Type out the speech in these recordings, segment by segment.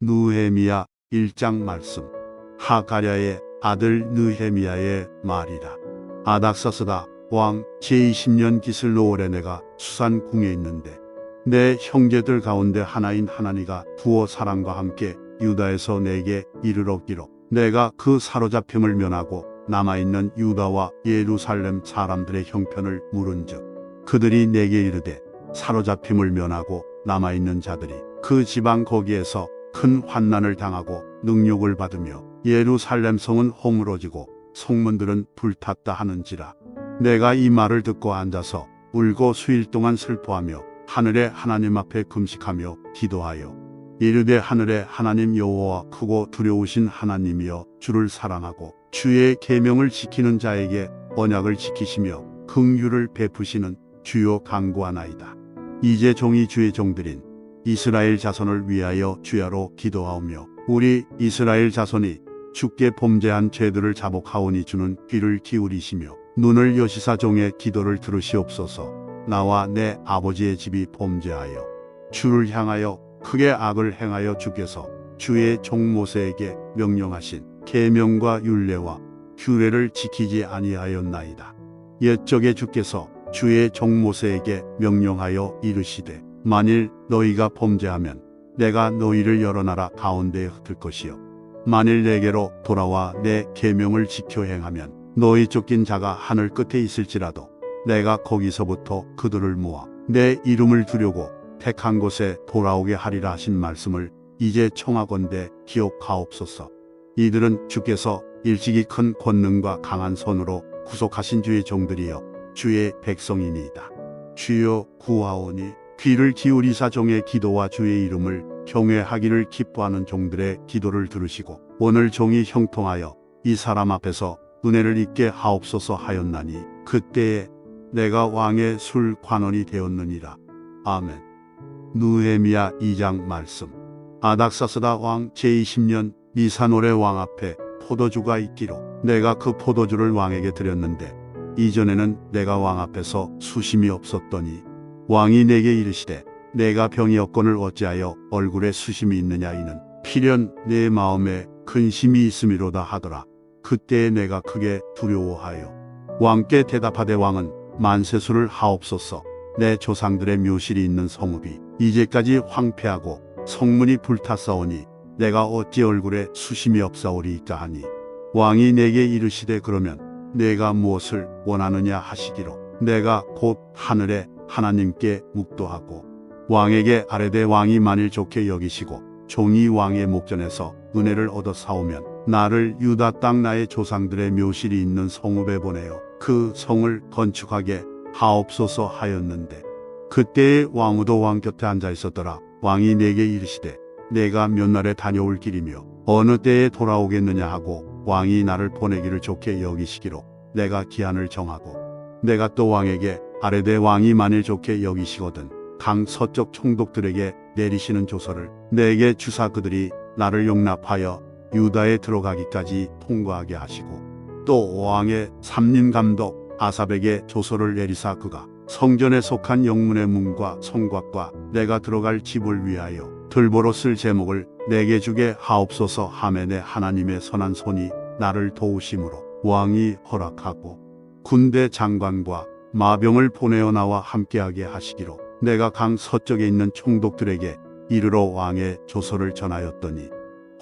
느헤미야 1장 말씀. 하가랴의 아들 느헤미야의 말이라. 아닥사스다 왕 제20년 기슬로월에 내가 수산 궁에 있는데 내 형제들 가운데 하나인 하나니가 두어 사람과 함께 유다에서 내게 이르렀기로 내가 그 사로잡힘을 면하고 남아있는 유다와 예루살렘 사람들의 형편을 물은즉 그들이 내게 이르되 사로잡힘을 면하고 남아있는 자들이 그 지방 거기에서 큰 환난을 당하고 능욕을 받으며 예루살렘 성은 허물어지고 성문들은 불탔다 하는지라. 내가 이 말을 듣고 앉아서 울고 수일 동안 슬퍼하며 하늘의 하나님 앞에 금식하며 기도하여 이르되 하늘의 하나님 여호와 크고 두려우신 하나님이여 주를 사랑하고 주의 계명을 지키는 자에게 언약을 지키시며 긍휼을 베푸시는 주여 간구하나이다. 이제 종이 주의 종들인 이스라엘 자손을 위하여 주야로 기도하오며 우리 이스라엘 자손이 주께 범죄한 죄들을 자복하오니 주는 귀를 기울이시며 눈을 여시사 종의 기도를 들으시옵소서. 나와 내 아버지의 집이 범죄하여 주를 향하여 크게 악을 행하여 주께서 주의 종 모세에게 명령하신 계명과 율례와 규례를 지키지 아니하였나이다. 옛적에 주께서 주의 종 모세에게 명령하여 이르시되 만일 너희가 범죄하면 내가 너희를 여러 나라 가운데에 흩을 것이요 만일 내게로 돌아와 내 계명을 지켜 행하면 너희 쫓긴 자가 하늘 끝에 있을지라도 내가 거기서부터 그들을 모아 내 이름을 두려고 택한 곳에 돌아오게 하리라 하신 말씀을 이제 청하건대 기억하옵소서. 이들은 주께서 일찍이 큰 권능과 강한 손으로 구속하신 주의 종들이여 주의 백성이니이다. 주여 구하오니 귀를 기울이사 종의 기도와 주의 이름을 경외하기를 기뻐하는 종들의 기도를 들으시고 오늘 종이 형통하여 이 사람 앞에서 은혜를 입게 하옵소서 하였나니 그때에 내가 왕의 술 관원이 되었느니라. 아멘. 느헤미야 2장 말씀. 아닥사스다 왕 제20년 니산올의 왕 앞에 포도주가 있기로 내가 그 포도주를 왕에게 드렸는데 이전에는 내가 왕 앞에서 수심이 없었더니 왕이 내게 이르시되 내가 병이었거늘 어찌하여 얼굴에 수심이 있느냐 이는 필연 내 마음에 근심이 있음이로다 하더라. 그때에 내가 크게 두려워하여 왕께 대답하되 왕은 만세수를 하옵소서. 내 조상들의 묘실이 있는 성읍이 이제까지 황폐하고 성문이 불탔사오니 내가 어찌 얼굴에 수심이 없사오리이까 하니 왕이 내게 이르시되 그러면 내가 무엇을 원하느냐 하시기로 내가 곧 하늘의 하나님께 묵도하고 왕에게 아뢰되 왕이 만일 좋게 여기시고 종이 왕의 목전에서 은혜를 얻어 사오면 나를 유다 땅 나의 조상들의 묘실이 있는 성읍에 보내어 그 성을 건축하게 하옵소서 하였는데 그때에 왕후도 왕 곁에 앉아 있었더라. 왕이 내게 이르시되 내가 몇 날에 다녀올 길이며 어느 때에 돌아오겠느냐 하고 왕이 나를 보내기를 좋게 여기시기로 내가 기한을 정하고 내가 또 왕에게 아뢰되 왕이 만일 좋게 여기시거든 강 서쪽 총독들에게 내리시는 조서를 내게 주사 그들이 나를 용납하여 유다에 들어가기까지 통과하게 하시고 또 왕의 삼림감독 아삽에게 조서를 내리사 그가 성전에 속한 영문의 문과 성곽과 내가 들어갈 집을 위하여 들보로 쓸 제목을 내게 주게 하옵소서 하매 내 하나님의 선한 손이 나를 도우심으로 왕이 허락하고 군대 장관과 마병을 보내어 나와 함께하게 하시기로 내가 강 서쪽에 있는 총독들에게 이르러 왕의 조서를 전하였더니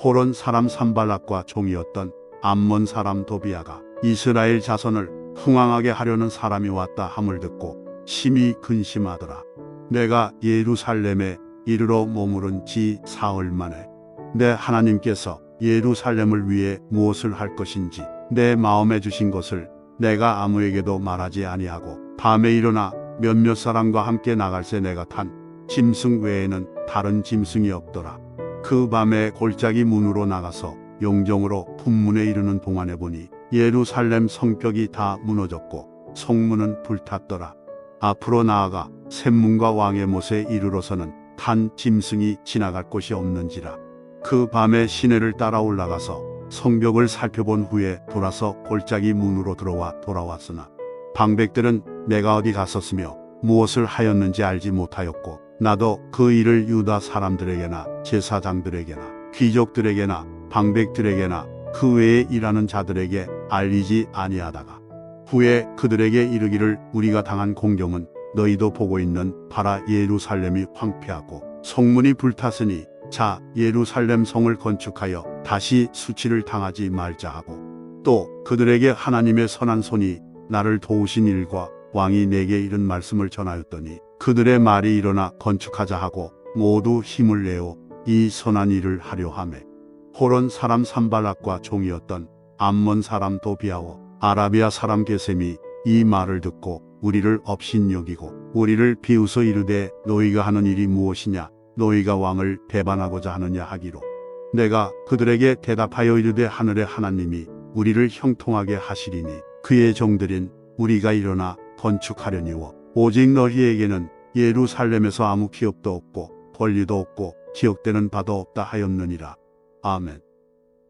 호론 사람 산발락과 종이었던 암몬 사람 도비아가 이스라엘 자손을 흥황하게 하려는 사람이 왔다 함을 듣고 심히 근심하더라. 내가 예루살렘에 이르러 머무른 지 사흘 만에 내 하나님께서 예루살렘을 위해 무엇을 할 것인지 내 마음에 주신 것을 내가 아무에게도 말하지 아니하고 밤에 일어나 몇몇 사람과 함께 나갈새 내가 탄 짐승 외에는 다른 짐승이 없더라. 그 밤에 골짜기 문으로 나가서 용정으로 품문에 이르는 동안에 보니 예루살렘 성벽이 다 무너졌고 성문은 불탔더라. 앞으로 나아가 샘문과 왕의 못에 이르러서는 탄 짐승이 지나갈 곳이 없는지라. 그 밤에 시내를 따라 올라가서 성벽을 살펴본 후에 돌아서 골짜기 문으로 들어와 돌아왔으나 방백들은 내가 어디 갔었으며 무엇을 하였는지 알지 못하였고 나도 그 일을 유다 사람들에게나 제사장들에게나 귀족들에게나 방백들에게나 그 외에 일하는 자들에게 알리지 아니하다가 후에 그들에게 이르기를 우리가 당한 공경은 너희도 보고 있는 바라 예루살렘이 황폐하고 성문이 불탔으니 자 예루살렘 성을 건축하여 다시 수치를 당하지 말자 하고 또 그들에게 하나님의 선한 손이 나를 도우신 일과 왕이 내게 이른 말씀을 전하였더니 그들의 말이 일어나 건축하자 하고 모두 힘을 내어 이 선한 일을 하려 하매 호론 사람 산발락과 종이었던 암몬 사람 도비아와 아라비아 사람 게셈이 이 말을 듣고 우리를 업신여기고 우리를 비웃어 이르되 너희가 하는 일이 무엇이냐 너희가 왕을 배반하고자 하느냐 하기로 내가 그들에게 대답하여 이르되 하늘의 하나님이 우리를 형통하게 하시리니 그의 종들인 우리가 일어나 건축하려니와 오직 너희에게는 예루살렘에서 아무 기업도 없고 권리도 없고 기억되는 바도 없다 하였느니라. 아멘.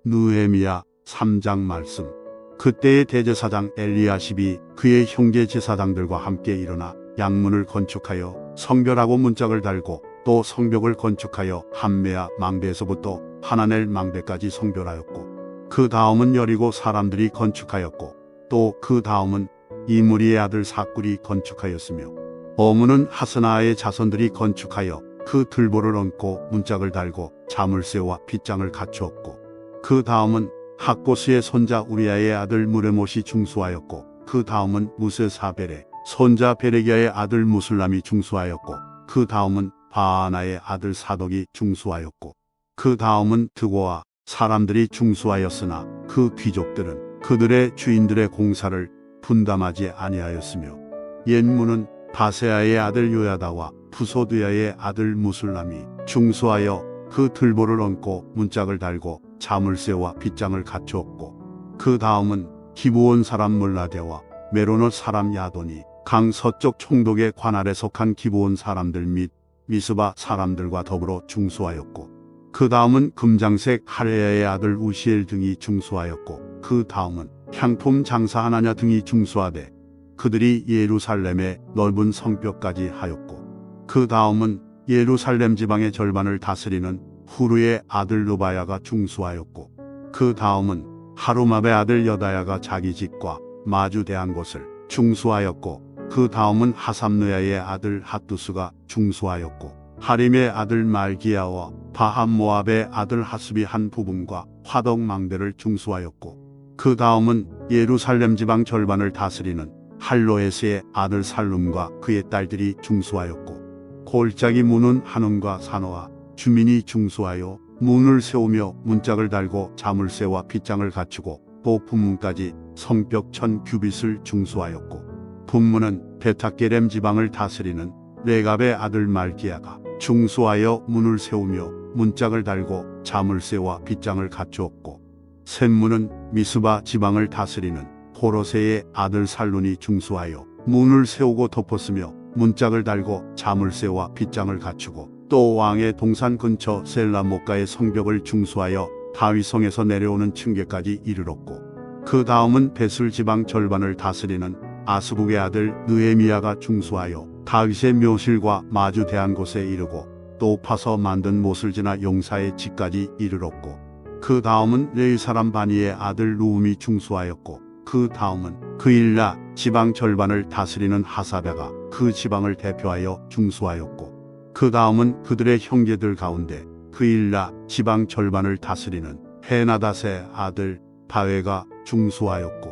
느헤미야 3장 말씀. 그때의 대제사장 엘리야십이 그의 형제 제사장들과 함께 일어나 양문을 건축하여 성별하고 문짝을 달고 또 성벽을 건축하여 함메아 망대에서부터 하나넬 망대까지 성별하였고 그 다음은 여리고 사람들이 건축하였고 또 그 다음은 이무리의 아들 사꿀이 건축하였으며 어문은 하스나의 자손들이 건축하여 그 들보를 얹고 문짝을 달고 자물쇠와 빗장을 갖추었고 그 다음은 학고스의 손자 우리아의 아들 무레못이 중수하였고 그 다음은 무세사벨의 손자 베레기야의 아들 무술람이 중수하였고 그 다음은 바하나의 아들 사독이 중수하였고 그 다음은 드고와 사람들이 중수하였으나 그 귀족들은 그들의 주인들의 공사를 분담하지 아니하였으며 옛문은 바세아의 아들 요야다와 부소드야의 아들 무술람이 중수하여 그 들보를 얹고 문짝을 달고 자물쇠와 빗장을 갖추었고 그 다음은 기브온 사람 물라데와 메로노 사람 야돈이 강 서쪽 총독의 관할에 속한 기브온 사람들 및 미스바 사람들과 더불어 중수하였고 그 다음은 금장색 하레야의 아들 우시엘 등이 중수하였고 그 다음은 향품 장사 하나냐 등이 중수하되 그들이 예루살렘의 넓은 성벽까지 하였고 그 다음은 예루살렘 지방의 절반을 다스리는 후르의 아들 르바야가 중수하였고 그 다음은 하루마베 아들 여다야가 자기 집과 마주대한 곳을 중수하였고 그 다음은 하삼느야의 아들 핫두스가 중수하였고 하림의 아들 말기야와 바함 모압의 아들 하습이 한 부분과 화덕망대를 중수하였고 그 다음은 예루살렘 지방 절반을 다스리는 할로에스의 아들 살룸과 그의 딸들이 중수하였고 골짜기 문은 한움과 산호와 주민이 중수하여 문을 세우며 문짝을 달고 자물쇠와 빗장을 갖추고 또 분문까지 성벽 1000규빗을 중수하였고 분문은 베타게렘 지방을 다스리는 레갑의 아들 말기야가 중수하여 문을 세우며 문짝을 달고 자물쇠와 빗장을 갖추었고 샘문은 미스바 지방을 다스리는 호로세의 아들 살룬이 중수하여 문을 세우고 덮었으며 문짝을 달고 자물쇠와 빗장을 갖추고 또 왕의 동산 근처 셀라목가의 성벽을 중수하여 다윗성에서 내려오는 층계까지 이르렀고 그 다음은 베슬 지방 절반을 다스리는 아스북의 아들 느헤미야가 중수하여 다윗의 묘실과 마주대한 곳에 이르고 또 파서 만든 못을 지나 용사의 집까지 이르렀고 그 다음은 레위 사람 바니의 아들 루움이 중수하였고 그 다음은 그일라 지방 절반을 다스리는 하사베가 그 지방을 대표하여 중수하였고 그 다음은 그들의 형제들 가운데 그일라 지방 절반을 다스리는 헤나닷의 아들 바웨가 중수하였고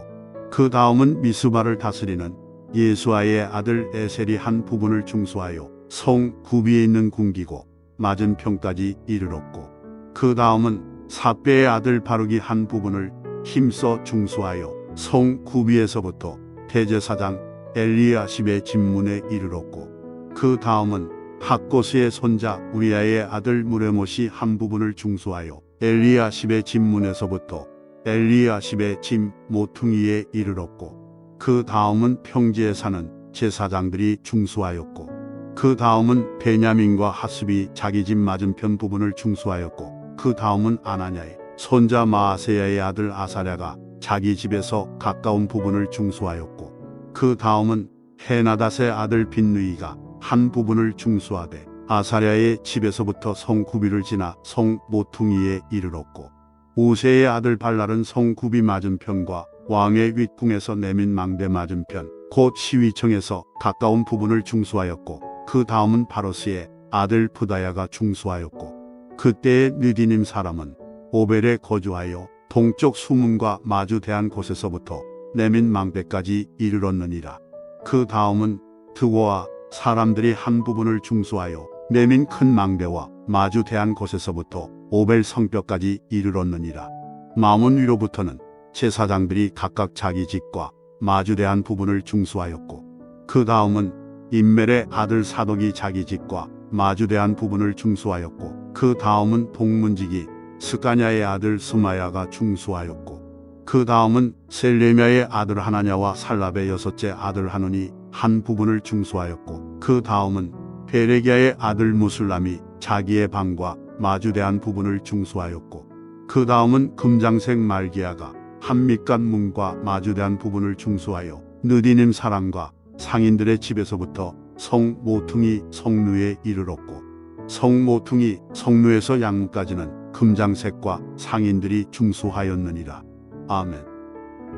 그 다음은 미스바를 다스리는 예수아의 아들 에셀이 한 부분을 중수하여 성 구비에 있는 궁기고 맞은편까지 이르렀고 그 다음은 사베의 아들 바룩이 한 부분을 힘써 중수하여 성 구비에서부터 대제사장 엘리야십의 집문에 이르렀고 그 다음은 학고스의 손자 우리아의 아들 무레못이 한 부분을 중수하여 엘리야십의 집문에서부터 엘리야십의 집 모퉁이에 이르렀고 그 다음은 평지에 사는 제사장들이 중수하였고 그 다음은 베냐민과 하습이 자기 집 맞은편 부분을 중수하였고 그 다음은 아나냐의 손자 마아세야의 아들 아사랴가 자기 집에서 가까운 부분을 중수하였고 그 다음은 헤나닷의 아들 빈누이가 한 부분을 중수하되 아사랴의 집에서부터 성 구비를 지나 성 모퉁이에 이르렀고 우세의 아들 발랄은 성 구비 맞은편과 왕의 윗궁에서 내민 망대 맞은편 곧 시위청에서 가까운 부분을 중수하였고 그 다음은 바로스의 아들 부다야가 중수하였고 그때의 느디님 사람은 오벨에 거주하여 동쪽 수문과 마주대한 곳에서부터 내민 망대까지 이르렀느니라. 그 다음은 드고와 사람들이 한 부분을 중수하여 내민 큰 망대와 마주대한 곳에서부터 오벨 성벽까지 이르렀느니라. 마문 위로부터는 제사장들이 각각 자기 집과 마주대한 부분을 중수하였고 그 다음은 임멜의 아들 사독이 자기 집과 마주대한 부분을 중수하였고 그 다음은 동문지기 스가냐의 아들 스마야가 중수하였고 그 다음은 셀레미야의 아들 하나냐와 살랍의 여섯째 아들 하논이 한 부분을 중수하였고 그 다음은 베레기야의 아들 무술람이 자기의 방과 마주대한 부분을 중수하였고 그 다음은 금장색 말기야가 한밑간 문과 마주대한 부분을 중수하여 느디님 사람과 상인들의 집에서부터 성 모퉁이 성루에 이르렀고 성 모퉁이 성루에서 양문까지는 금장색과 상인들이 중수하였느니라. 아멘.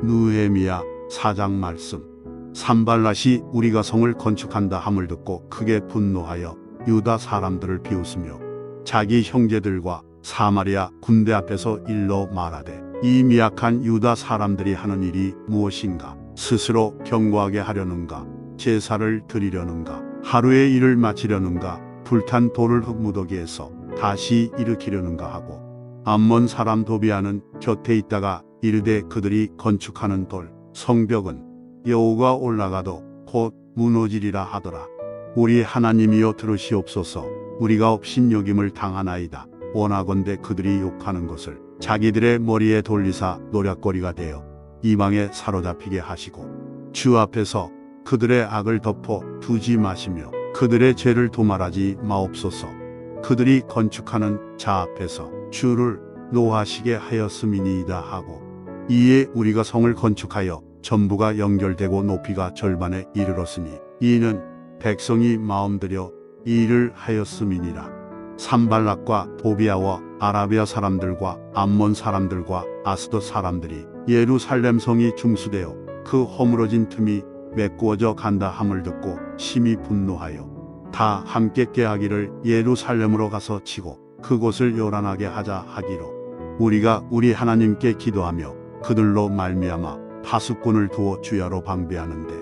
느헤미야 4장 말씀. 산발랏이 우리가 성을 건축한다 함을 듣고 크게 분노하여 유다 사람들을 비웃으며 자기 형제들과 사마리아 군대 앞에서 일러 말하되 이 미약한 유다 사람들이 하는 일이 무엇인가? 스스로 견고하게 하려는가? 제사를 드리려는가? 하루의 일을 마치려는가? 불탄 돌을 흙무더기에서 다시 일으키려는가 하고 암몬 사람 도비아는 곁에 있다가 이르되 그들이 건축하는 돌 성벽은 여호가 올라가도 곧 무너지리라 하더라. 우리 하나님이여 들으시옵소서. 우리가 업신여김을 당하나이다. 원하건대 그들이 욕하는 것을 자기들의 머리에 돌리사 노략거리가 되어 이방에 사로잡히게 하시고 주 앞에서 그들의 악을 덮어 두지 마시며 그들의 죄를 도말하지 마옵소서. 그들이 건축하는 자 앞에서 주를 노하시게 하였음이니이다 하고 이에 우리가 성을 건축하여 전부가 연결되고 높이가 절반에 이르렀으니 이는 백성이 마음들여 이 일을 하였음이니라. 산발락과 도비아와 아라비아 사람들과 암몬 사람들과 아스돗 사람들이 예루살렘 성이 중수되어 그 허물어진 틈이 메꾸어져 간다 함을 듣고 심히 분노하여 다 함께 깨하기를 예루살렘으로 가서 치고 그곳을 요란하게 하자 하기로 우리가 우리 하나님께 기도하며 그들로 말미암아 파수꾼을 두어 주야로 방비하는데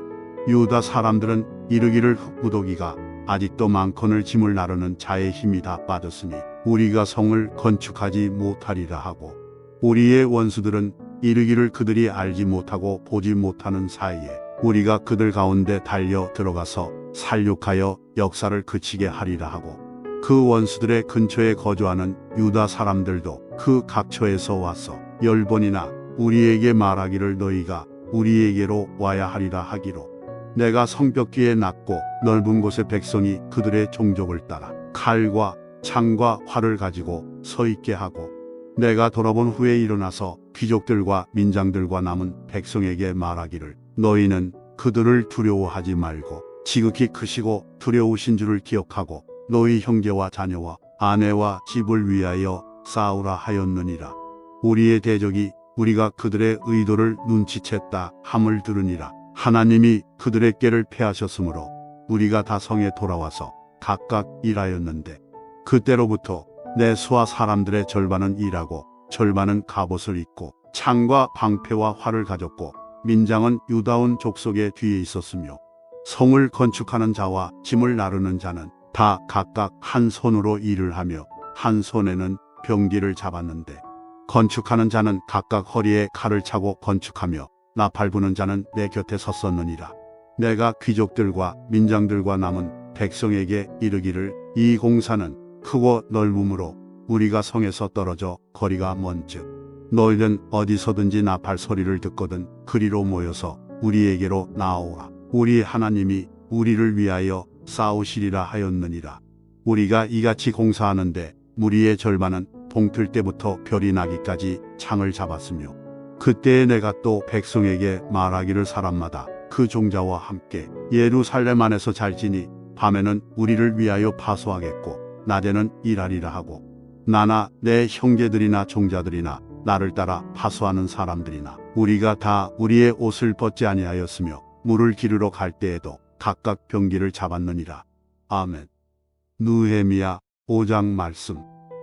유다 사람들은 이르기를 흙무더기가 아직도 많거늘 짐을 나르는 자의 힘이 다 빠졌으니 우리가 성을 건축하지 못하리라 하고 우리의 원수들은 이르기를 그들이 알지 못하고 보지 못하는 사이에 우리가 그들 가운데 달려 들어가서 살육하여 역사를 그치게 하리라 하고 그 원수들의 근처에 거주하는 유다 사람들도 그 각처에서 와서 10번이나 우리에게 말하기를 너희가 우리에게로 와야 하리라 하기로 내가 성벽 뒤에 낮고 넓은 곳에 백성이 그들의 종족을 따라 칼과 창과 활을 가지고 서 있게 하고 내가 돌아본 후에 일어나서 귀족들과 민장들과 남은 백성에게 말하기를 너희는 그들을 두려워하지 말고 지극히 크시고 두려우신 줄을 기억하고 너희 형제와 자녀와 아내와 집을 위하여 싸우라 하였느니라. 우리의 대적이 우리가 그들의 의도를 눈치챘다 함을 들으니라. 하나님이 그들의 꾀를 패하셨으므로 우리가 다 성에 돌아와서 각각 일하였는데 그때로부터 내 수하 사람들의 절반은 일하고 절반은 갑옷을 입고 창과 방패와 활을 가졌고 민장은 유다온 족속의 뒤에 있었으며 성을 건축하는 자와 짐을 나르는 자는 다 각각 한 손으로 일을 하며 한 손에는 병기를 잡았는데 건축하는 자는 각각 허리에 칼을 차고 건축하며 나팔 부는 자는 내 곁에 섰었느니라. 내가 귀족들과 민장들과 남은 백성에게 이르기를 이 공사는 크고 넓음으로 우리가 성에서 떨어져 거리가 먼즉 너희는 어디서든지 나팔 소리를 듣거든 그리로 모여서 우리에게로 나아오라. 우리 하나님이 우리를 위하여 싸우시리라 하였느니라. 우리가 이같이 공사하는데 무리의 절반은 동틀 때부터 별이 나기까지 창을 잡았으며 그때에 내가 또 백성에게 말하기를 사람마다 그 종자와 함께 예루살렘 안에서 잘 지니 밤에는 우리를 위하여 파수하겠고 낮에는 일하리라 하고 나나 내 형제들이나 종자들이나 나를 따라 파수하는 사람들이나 우리가 다 우리의 옷을 벗지 아니하였으며 물을 기르러 갈 때에도 각각 병기를 잡았느니라. 아멘. 느헤미야 5장 말씀.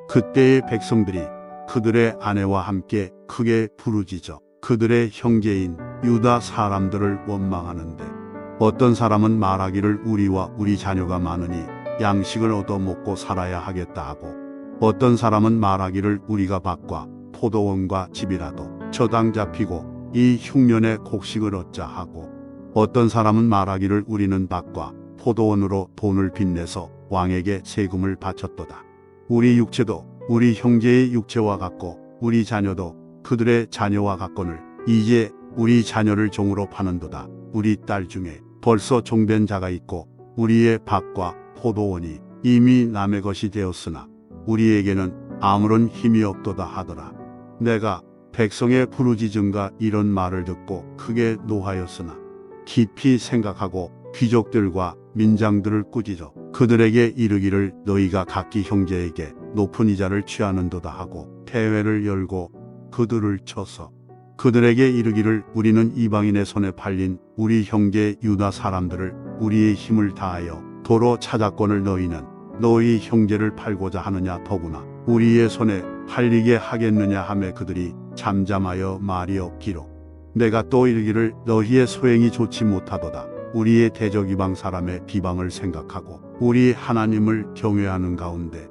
그때의 백성들이 그들의 아내와 함께 크게 부르짖어 그들의 형제인 유다 사람들을 원망하는데 어떤 사람은 말하기를 우리와 우리 자녀가 많으니 양식을 얻어 먹고 살아야 하겠다 하고 어떤 사람은 말하기를 우리가 밭과 포도원과 집이라도 저당 잡히고 이 흉년에 곡식을 얻자 하고 어떤 사람은 말하기를 우리는 밭과 포도원으로 돈을 빚내서 왕에게 세금을 바쳤도다. 우리 육체도 우리 형제의 육체와 같고 우리 자녀도 그들의 자녀와 같거늘 이제 우리 자녀를 종으로 파는도다. 우리 딸 중에 벌써 종된 자가 있고 우리의 밭과 포도원이 이미 남의 것이 되었으나 우리에게는 아무런 힘이 없도다 하더라. 내가 백성의 부르짖음과 이런 말을 듣고 크게 노하였으나 깊이 생각하고 귀족들과 민장들을 꾸짖어 그들에게 이르기를 너희가 각기 형제에게 높은 이자를 취하는도다 하고 대회를 열고 그들을 쳐서 그들에게 이르기를 우리는 이방인의 손에 팔린 우리 형제 유다 사람들을 우리의 힘을 다하여 도로 찾았거늘 너희는 너희 형제를 팔고자 하느냐 더구나 우리의 손에 팔리게 하겠느냐 하매 그들이 잠잠하여 말이 없기로 내가 또 이르기를 너희의 소행이 좋지 못하도다. 우리의 대적 이방 사람의 비방을 생각하고 우리 하나님을 경외하는 가운데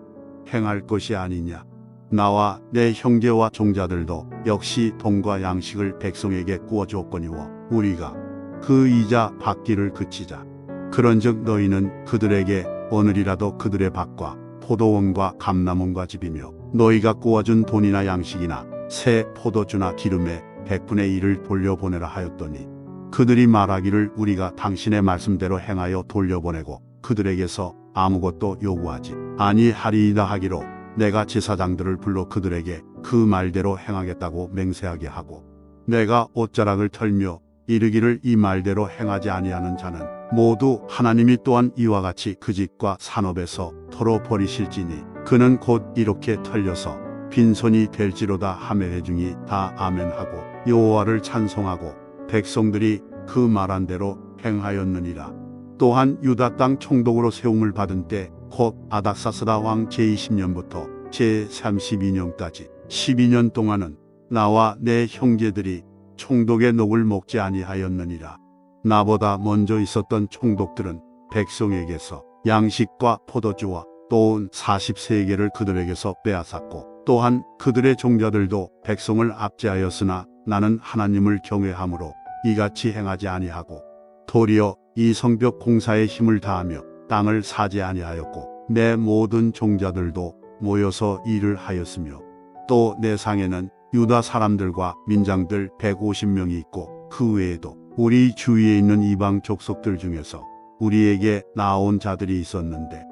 행할 것이 아니냐. 나와 내 형제와 종자들도 역시 돈과 양식을 백성에게 구워주었거니와 우리가 그 이자 받기를 그치자. 그런즉 너희는 그들에게 오늘이라도 그들의 밭과 포도원과 감람원과 집이며 너희가 구워준 돈이나 양식이나 새 포도주나 기름의 100분의 1을 돌려보내라 하였더니 그들이 말하기를 우리가 당신의 말씀대로 행하여 돌려보내고 그들에게서 아무것도 요구하지 아니하리이다 하기로 내가 제사장들을 불러 그들에게 그 말대로 행하겠다고 맹세하게 하고 내가 옷자락을 털며 이르기를 이 말대로 행하지 아니하는 자는 모두 하나님이 또한 이와 같이 그 집과 산업에서 털어버리실지니 그는 곧 이렇게 털려서 빈손이 될지로다 하매 회중이 다 아멘하고 여호와를 찬송하고 백성들이 그 말한 대로 행하였느니라. 또한 유다 땅 총독으로 세움을 받은 때 곧 아닥사스다 왕 제20년부터 제32년까지 12년 동안은 나와 내 형제들이 총독의 녹을 먹지 아니하였느니라. 나보다 먼저 있었던 총독들은 백성에게서 양식과 포도주와 돈 40세계를 그들에게서 빼앗았고 또한 그들의 종자들도 백성을 압제하였으나 나는 하나님을 경외함으로 이같이 행하지 아니하고 도리어 이 성벽 공사에 힘을 다하며 땅을 사지 아니하였고 내 모든 종자들도 모여서 일을 하였으며 또 내 상에는 유다 사람들과 민장들 150명이 있고 그 외에도 우리 주위에 있는 이방 족속들 중에서 우리에게 나온 자들이 있었는데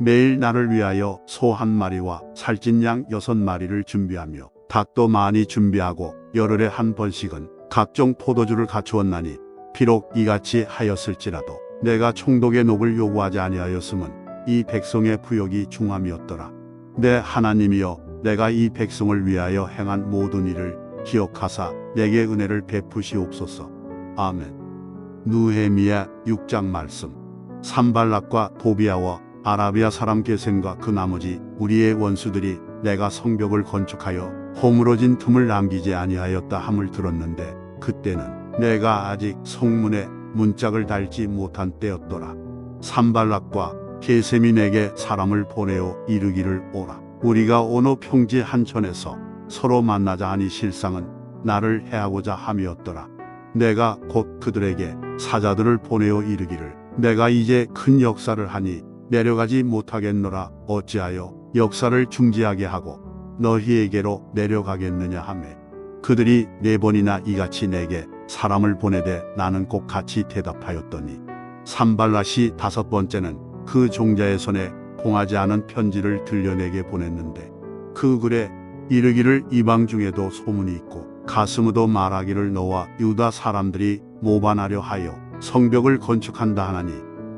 매일 나를 위하여 소 1마리와 살찐 양 6마리를 준비하며 닭도 많이 준비하고 열흘에 한 번씩은 각종 포도주를 갖추었나니 비록 이같이 하였을지라도 내가 총독의 녹을 요구하지 아니하였음은 이 백성의 부역이 중함이었더라. 내 하나님이여 내가 이 백성을 위하여 행한 모든 일을 기억하사 내게 은혜를 베푸시옵소서. 아멘. 느헤미야 6장 말씀. 산발락과 도비아와 아라비아 사람 게셈과 그 나머지 우리의 원수들이 내가 성벽을 건축하여 허물어진 틈을 남기지 아니하였다 함을 들었는데 그때는 내가 아직 성문에 문짝을 달지 못한 때였더라. 산발락과 게셈이 내게 사람을 보내어 이르기를 오라. 우리가 어느 평지 한천에서 서로 만나자 하니 실상은 나를 해하고자 함이었더라. 내가 곧 그들에게 사자들을 보내어 이르기를 내가 이제 큰 역사를 하니 내려가지 못하겠노라. 어찌하여 역사를 중지하게 하고 너희에게로 내려가겠느냐 하매 그들이 4번이나 이같이 내게 사람을 보내되 나는 꼭 같이 대답하였더니 산발랏이 5번째는 그 종자의 손에 통하지 않은 편지를 들려내게 보냈는데 그 글에 이르기를 이방 중에도 소문이 있고 가스므도 말하기를 너와 유다 사람들이 모반하려 하여 성벽을 건축한다 하나니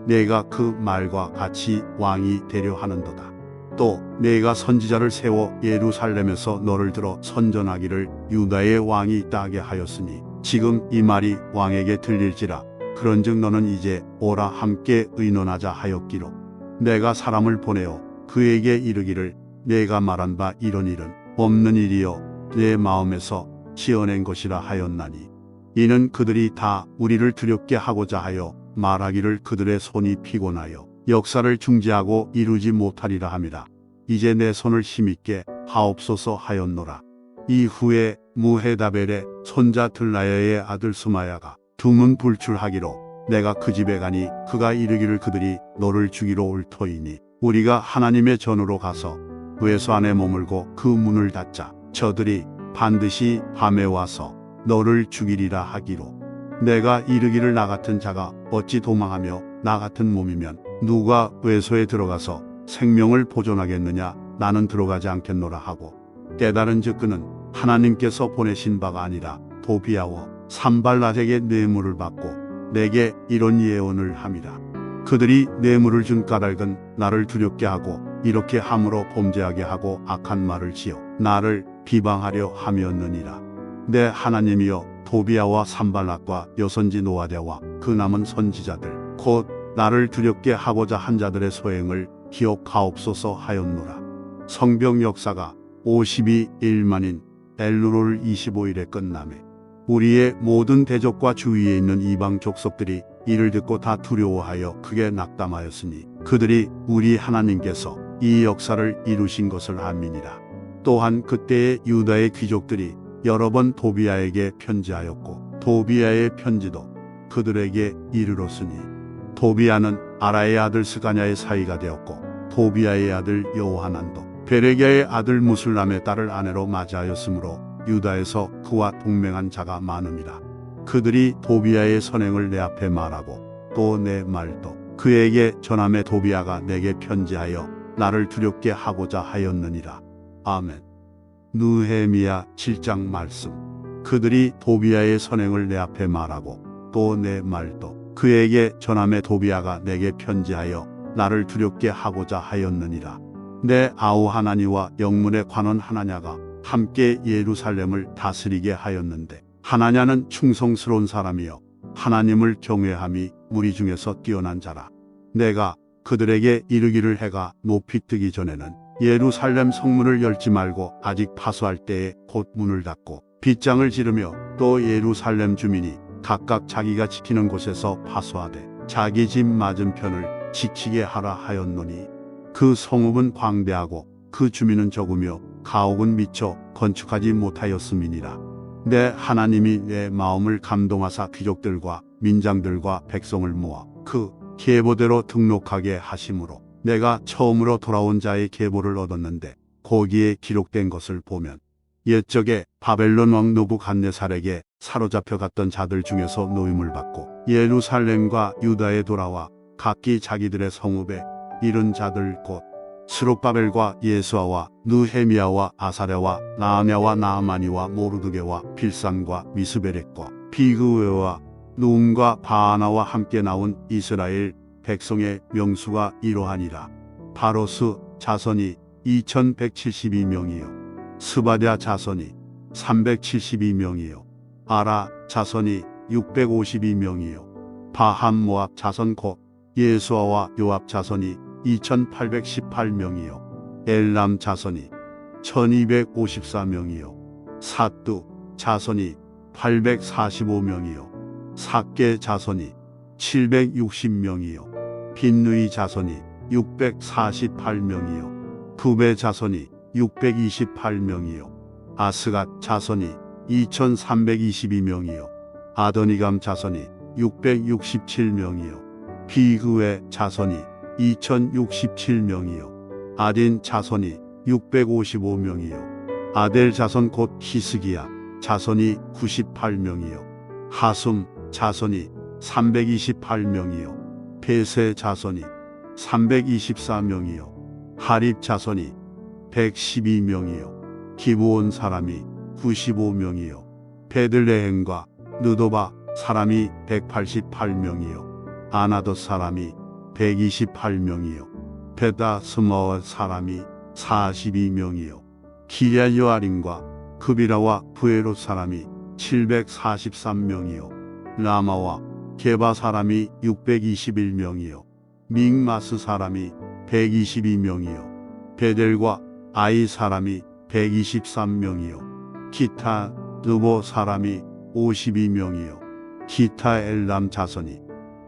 내가 그 말과 같이 왕이 되려 하는도다. 또 내가 선지자를 세워 예루살렘에서 너를 들어 선전하기를 유다의 왕이 있다 하게 하였으니 지금 이 말이 왕에게 들릴지라. 그런즉 너는 이제 오라 함께 의논하자 하였기로 내가 사람을 보내어 그에게 이르기를 내가 말한 바 이런 일은 없는 일이요 내 마음에서 지어낸 것이라 하였나니 이는 그들이 다 우리를 두렵게 하고자 하여 말하기를 그들의 손이 피곤하여 역사를 중지하고 이루지 못하리라 함이라. 이제 내 손을 힘있게 하옵소서 하였노라. 이후에 무헤다벨의 손자 들라야의 아들 스마야가 두문 불출하기로 내가 그 집에 가니 그가 이르기를 그들이 너를 죽이러 올 터이니 우리가 하나님의 전으로 가서 외소 안에 머물고 그 문을 닫자. 저들이 반드시 밤에 와서 너를 죽이리라 하기로 내가 이르기를 나 같은 자가 어찌 도망하며 나 같은 몸이면 누가 외소에 들어가서 생명을 보존하겠느냐. 나는 들어가지 않겠노라 하고 깨달은즉 그는 하나님께서 보내신 바가 아니라 도비야와 산발랏에게 뇌물을 받고 내게 이런 예언을 함이라. 그들이 뇌물을 준 까닭은 나를 두렵게 하고 이렇게 함으로 범죄하게 하고 악한 말을 지어 나를 비방하려 함이었느니라. 내 하나님이여 도비야와 산발랏과 여선지 노아데와 그 남은 선지자들 곧 나를 두렵게 하고자 한 자들의 소행을 기억하옵소서 하였노라. 성병 역사가 52일만인 엘루롤 25일에 끝나매 우리의 모든 대적과 주위에 있는 이방 족속들이 이를 듣고 다 두려워하여 크게 낙담하였으니 그들이 우리 하나님께서 이 역사를 이루신 것을 알미니라. 또한 그때의 유다의 귀족들이 여러 번 도비야에게 편지하였고 도비야의 편지도 그들에게 이르렀으니 도비야는 아라의 아들 스가냐의 사위가 되었고 도비야의 아들 여호하난도 베레기야의 아들 무술람의 딸을 아내로 맞이하였으므로 유다에서 그와 동맹한 자가 많음이라. 그들이 도비야의 선행을 내 앞에 말하고 또 내 말도 그에게 전함에 도비야가 내게 편지하여 나를 두렵게 하고자 하였느니라. 아멘. 느헤미야 7장 말씀. 그들이 도비야의 선행을 내 앞에 말하고 또 내 말도 그에게 전함에 도비야가 내게 편지하여 나를 두렵게 하고자 하였느니라. 내 아우 하나니와 영문의 관원 하나냐가 함께 예루살렘을 다스리게 하였는데 하나냐는 충성스러운 사람이요 하나님을 경외함이 무리 중에서 뛰어난 자라. 내가 그들에게 이르기를 해가 높이 뜨기 전에는 예루살렘 성문을 열지 말고 아직 파수할 때에 곧 문을 닫고 빗장을 지르며 또 예루살렘 주민이 각각 자기가 지키는 곳에서 파수하되 자기 집 맞은편을 지키게 하라 하였노니 그 성읍은 광대하고 그 주민은 적으며 가옥은 미처 건축하지 못하였음이니라. 내 하나님이 내 마음을 감동하사 귀족들과 민장들과 백성을 모아 그 계보대로 등록하게 하심으로 내가 처음으로 돌아온 자의 계보를 얻었는데 거기에 기록된 것을 보면 옛적에 바벨론 왕 느부갓네살에게 사로잡혀 갔던 자들 중에서 노임을 받고 예루살렘과 유다에 돌아와 각기 자기들의 성읍에 이른 자들 곧 스룹바벨과 예수아와 느헤미야와 아사랴와 나아냐와 나아마니와 모르드게와 빌산과 미스베렉과 비그웨와 누움과 바하나와 함께 나온 이스라엘 백성의 명수가 이러하니라. 바로스 자손이 2172명이요 스바랴 자손이 372명이요 아라 자손이 652명이요 바함 모압 자손 곧 예수아와 요압 자손이 2818명이요 엘람 자손이 1254명이요 사뚜 자손이 845명이요 삭게 자손이 760명이요 빈누이 자손이 648명이요 부베 자손이 628명이요 아스갓 자손이 2322명이요 아더니감 자손이 667명이요 비그웨 자손이 2067명이요 아딘 자손이 655명이요 아델 자손 곧 히스기야 자손이 98명이요 하숨 자손이 328명이요 베세 자손이 324명이요 하립 자손이 112명이요 기브온 사람이 95명이요 베들레헴과 느도바 사람이 188명이요 아나덧 사람이 128명이요 베다스머와 사람이 42명이요 기랴 요아림과 그비라와 부에롯 사람이 743명이요 라마와 게바 사람이 621명이요 믹마스 사람이 122명이요 베델과 아이 사람이 123명이요 기타 느보 사람이 52명이요 기타 엘람 자손이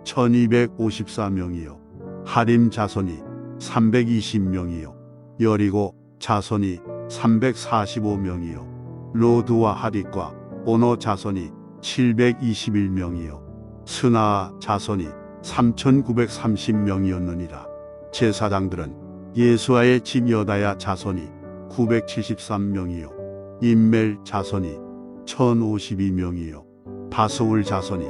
1254명이요 하림 자손이 320명이요 여리고 자손이 345명이요 로드와 하릿과 오노 자손이 721명이요 스나아 자손이 3930명이었느니라. 제사장들은 예수아의 집 여다야 자손이 973명이요 임멜 자손이 1052명이요 바스울 자손이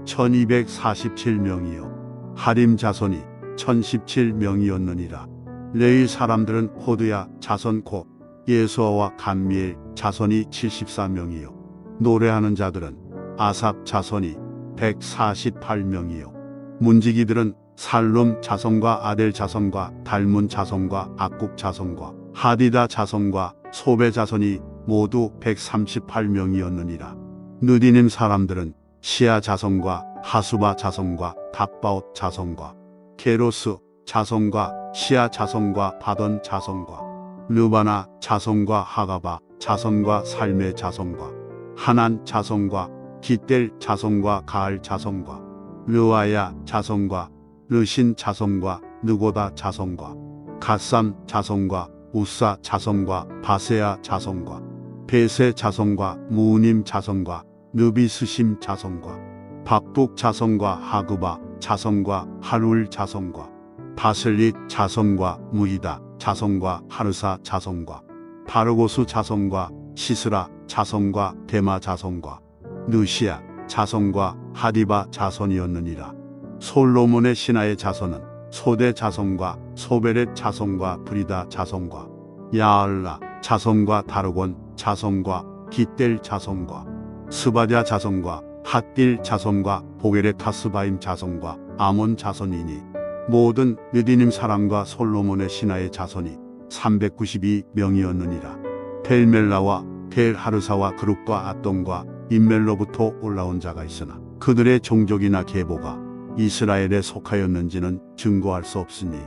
1247명이요 하림 자손이 1017명이었느니라. 레위 사람들은 호드야 자손 곧 예수아와 간미엘 자손이 74명이요 노래하는 자들은 아삽 자손이 148명이요 문지기들은 살룸 자손과 아델 자손과 달문 자손과 악국 자손과 하디다 자손과 소베 자손이 모두 138명이었느니라. 느디님 사람들은 시아 자손과 하수바 자손과 답바옷 자손과 게로스 자손과 시아 자손과 바던 자손과 르바나 자손과 하가바 자손과 살메 자손과 하난 자손과 기델 자손과 가알 자손과 르아야 자손과 르신 자손과 느고다 자손과 갓삼 자손과 우사 자손과 바세아 자손과 베세 자손과 무님 자손과 느비스심 자손과 박북 자손과 하그바 자손과 하룰 자손과 바슬릿 자손과 무이다 자손과 하르사 자손과 바르고스 자손과 시스라 자손과 데마 자손과 느시아 자손과 하디바 자손이었느니라. 솔로몬의 신하의 자손은 소대 자손과 소베렛 자손과 브리다 자손과 야알라 자손과 다르곤 자손과 기델 자손과 스바랴 자손과 핫딜 자손과 보게레 타스바임 자손과 아몬 자손이니 모든 느디님 사람과 솔로몬의 신하의 자손이 392명이었느니라. 델멜라와 델하르사와 그룹과 아똥과 인멜로부터 올라온 자가 있으나 그들의 종족이나 계보가 이스라엘에 속하였는지는 증거할 수 없으니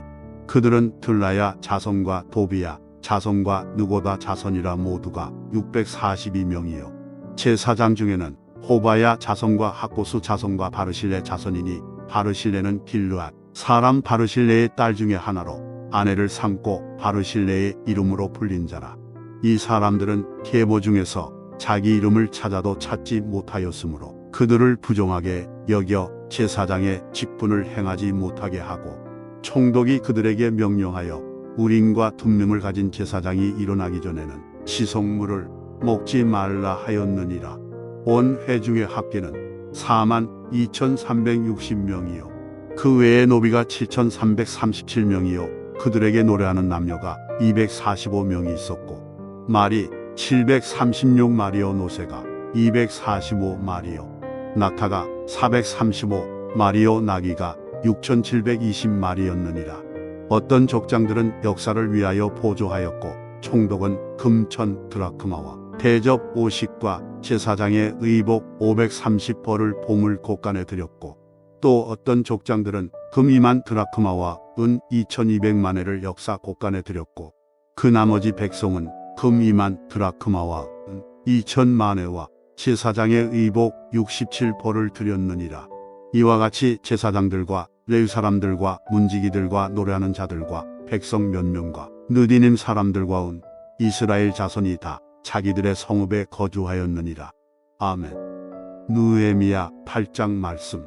그들은 들라야 자손과 도비야 자손과 느고다 자손이라 모두가 642명이요 제사장 중에는 호바야 자손과 학고수 자손과 바르실레 자손이니 바르실레는 길르앗 사람 바르실레의 딸 중에 하나로 아내를 삼고 바르실레의 이름으로 불린 자라. 이 사람들은 계보 중에서 자기 이름을 찾아도 찾지 못하였으므로 그들을 부정하게 여겨 제사장의 직분을 행하지 못하게 하고 총독이 그들에게 명령하여 우림과 둠림을 가진 제사장이 일어나기 전에는 지속물을 먹지 말라 하였느니라. 온 회중의 합계는 42,360명이요 그 외에 노비가 7,337명이요 그들에게 노래하는 남녀가 245명이 있었고 말이 736마리요 노새가 245마리요 낙타가 435마리요 나귀가 6,720마리였느니라. 어떤 족장들은 역사를 위하여 보조하였고 총독은 금천 드라크마와 대접 50과 제사장의 의복 530벌을 보물 곳간에 드렸고 또 어떤 족장들은 금 2만 드라크마와 은 2,200만회를 역사 곳간에 드렸고 그 나머지 백성은 금 2만 드라크마와 은 2,000만회와 제사장의 의복 67벌을 드렸느니라. 이와 같이 제사장들과 레위 사람들과 문지기들과 노래하는 자들과 백성 몇 명과 느디님 사람들과 온 이스라엘 자손이 다 자기들의 성읍에 거주하였느니라. 아멘. 느헤미야 8장 말씀.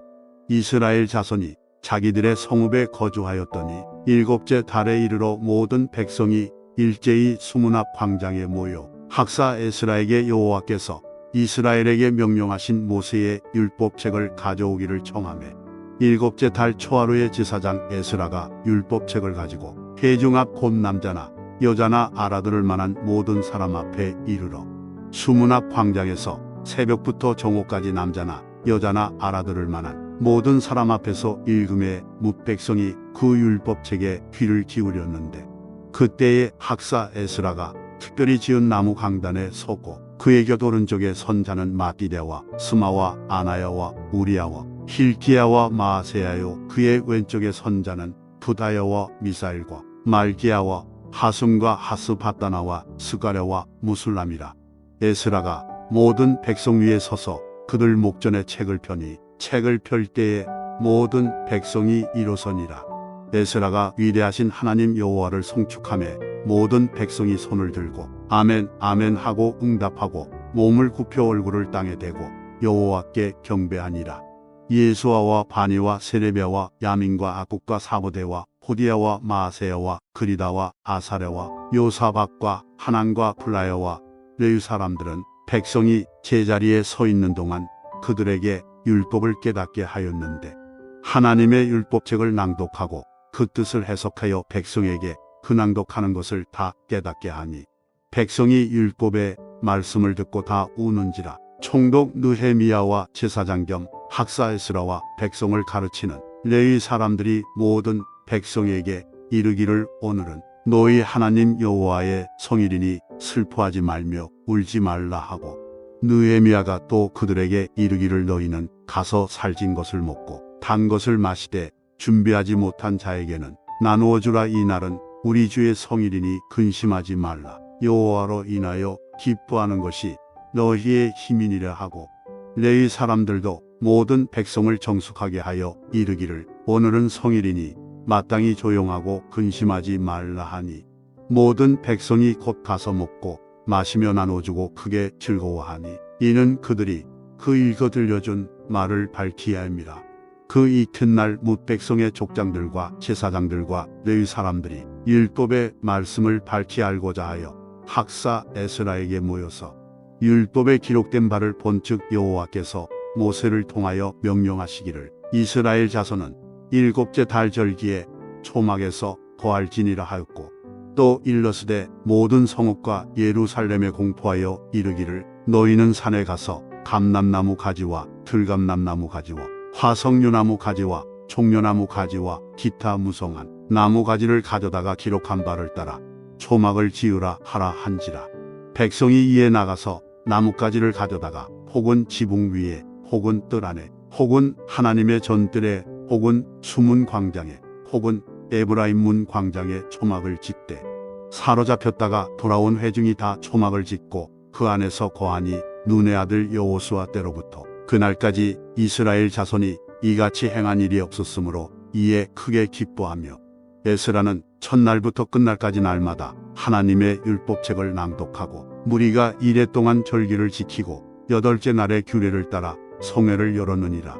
이스라엘 자손이 자기들의 성읍에 거주하였더니 일곱째 달에 이르러 모든 백성이 일제히 수문앞 광장에 모여 학사 에스라에게 여호와께서 이스라엘에게 명령하신 모세의 율법책을 가져오기를 청하매 일곱째 달 초하루에 제사장 에스라가 율법책을 가지고 회중 앞 곧 남자나 여자나 알아들을 만한 모든 사람 앞에 이르러 수문 앞 광장에서 새벽부터 정오까지 남자나 여자나 알아들을 만한 모든 사람 앞에서 읽음에 뭇백성이 그 율법책에 귀를 기울였는데 그때에 학사 에스라가 특별히 지은 나무 강단에 서고 그의 곁 오른쪽에 선 자는 마띠대와 스마와 아나야와 우리야와 힐기야와 마아세야요 그의 왼쪽에 선 자는 부다야와 미사일과 말기야와 하숨과 하스바다나와 스가랴와 무술람이라. 에스라가 모든 백성 위에 서서 그들 목전에 책을 펴니 책을 펼 때에 모든 백성이 일어서니라. 에스라가 위대하신 하나님 여호와를 송축하매 모든 백성이 손을 들고 아멘 아멘 하고 응답하고 몸을 굽혀 얼굴을 땅에 대고 여호와께 경배하니라. 예수아와 바니와 세레비아와 야민과 아국과 사보대와 호디야와 마아세야와 그리다와 아사랴와 요사박과 하난과 플라야와 레위 사람들은 백성이 제자리에 서 있는 동안 그들에게 율법을 깨닫게 하였는데 하나님의 율법책을 낭독하고 그 뜻을 해석하여 백성에게 그 낭독하는 것을 다 깨닫게 하니 백성이 율법의 말씀을 듣고 다 우는지라. 총독 느헤미야와 제사장 겸 학사 에스라와 백성을 가르치는 레위 사람들이 모든 백성에게 이르기를 오늘은 너희 하나님 여호와의 성일이니 슬퍼하지 말며 울지 말라 하고 느헤미야가 또 그들에게 이르기를 너희는 가서 살진 것을 먹고 단 것을 마시되 준비하지 못한 자에게는 나누어 주라. 이 날은 우리 주의 성일이니 근심하지 말라. 여호와로 인하여 기뻐하는 것이 너희의 힘이니라 하고 레위 사람들도 모든 백성을 정숙하게 하여 이르기를 오늘은 성일이니 마땅히 조용하고 근심하지 말라 하니 모든 백성이 곧 가서 먹고 마시며 나눠주고 크게 즐거워하니 이는 그들이 그 읽어 들려준 말을 밝히야 함이라. 그 이튿날 뭇백성의 족장들과 제사장들과 레위 사람들이 율법의 말씀을 밝히 알고자 하여 학사 에스라에게 모여서 율법에 기록된 바를 본즉 여호와께서 모세를 통하여 명령하시기를 이스라엘 자손은 일곱째 달 절기에 초막에서 거할지니라 하였고 또 일러스되 모든 성읍과 예루살렘에 공포하여 이르기를 너희는 산에 가서 감람나무 가지와 들감람나무 가지와 화석류나무 가지와 종려나무 가지와 기타 무성한 나무 가지를 가져다가 기록한 바를 따라 초막을 지으라 하라 한지라. 백성이 이에 나가서 나뭇가지를 가져다가 혹은 지붕 위에 혹은 뜰 안에 혹은 하나님의 전뜰에 혹은 수문 광장에 혹은 에브라임 문 광장에 초막을 짓되 사로잡혔다가 돌아온 회중이 다 초막을 짓고 그 안에서 거하니 눈의 아들 여호수아 때로부터 그날까지 이스라엘 자손이 이같이 행한 일이 없었으므로 이에 크게 기뻐하며 에스라는 첫날부터 끝날까지 날마다 하나님의 율법책을 낭독하고 무리가 이레 동안 절기를 지키고 여덟째 날의 규례를 따라 성회를 열었느니라.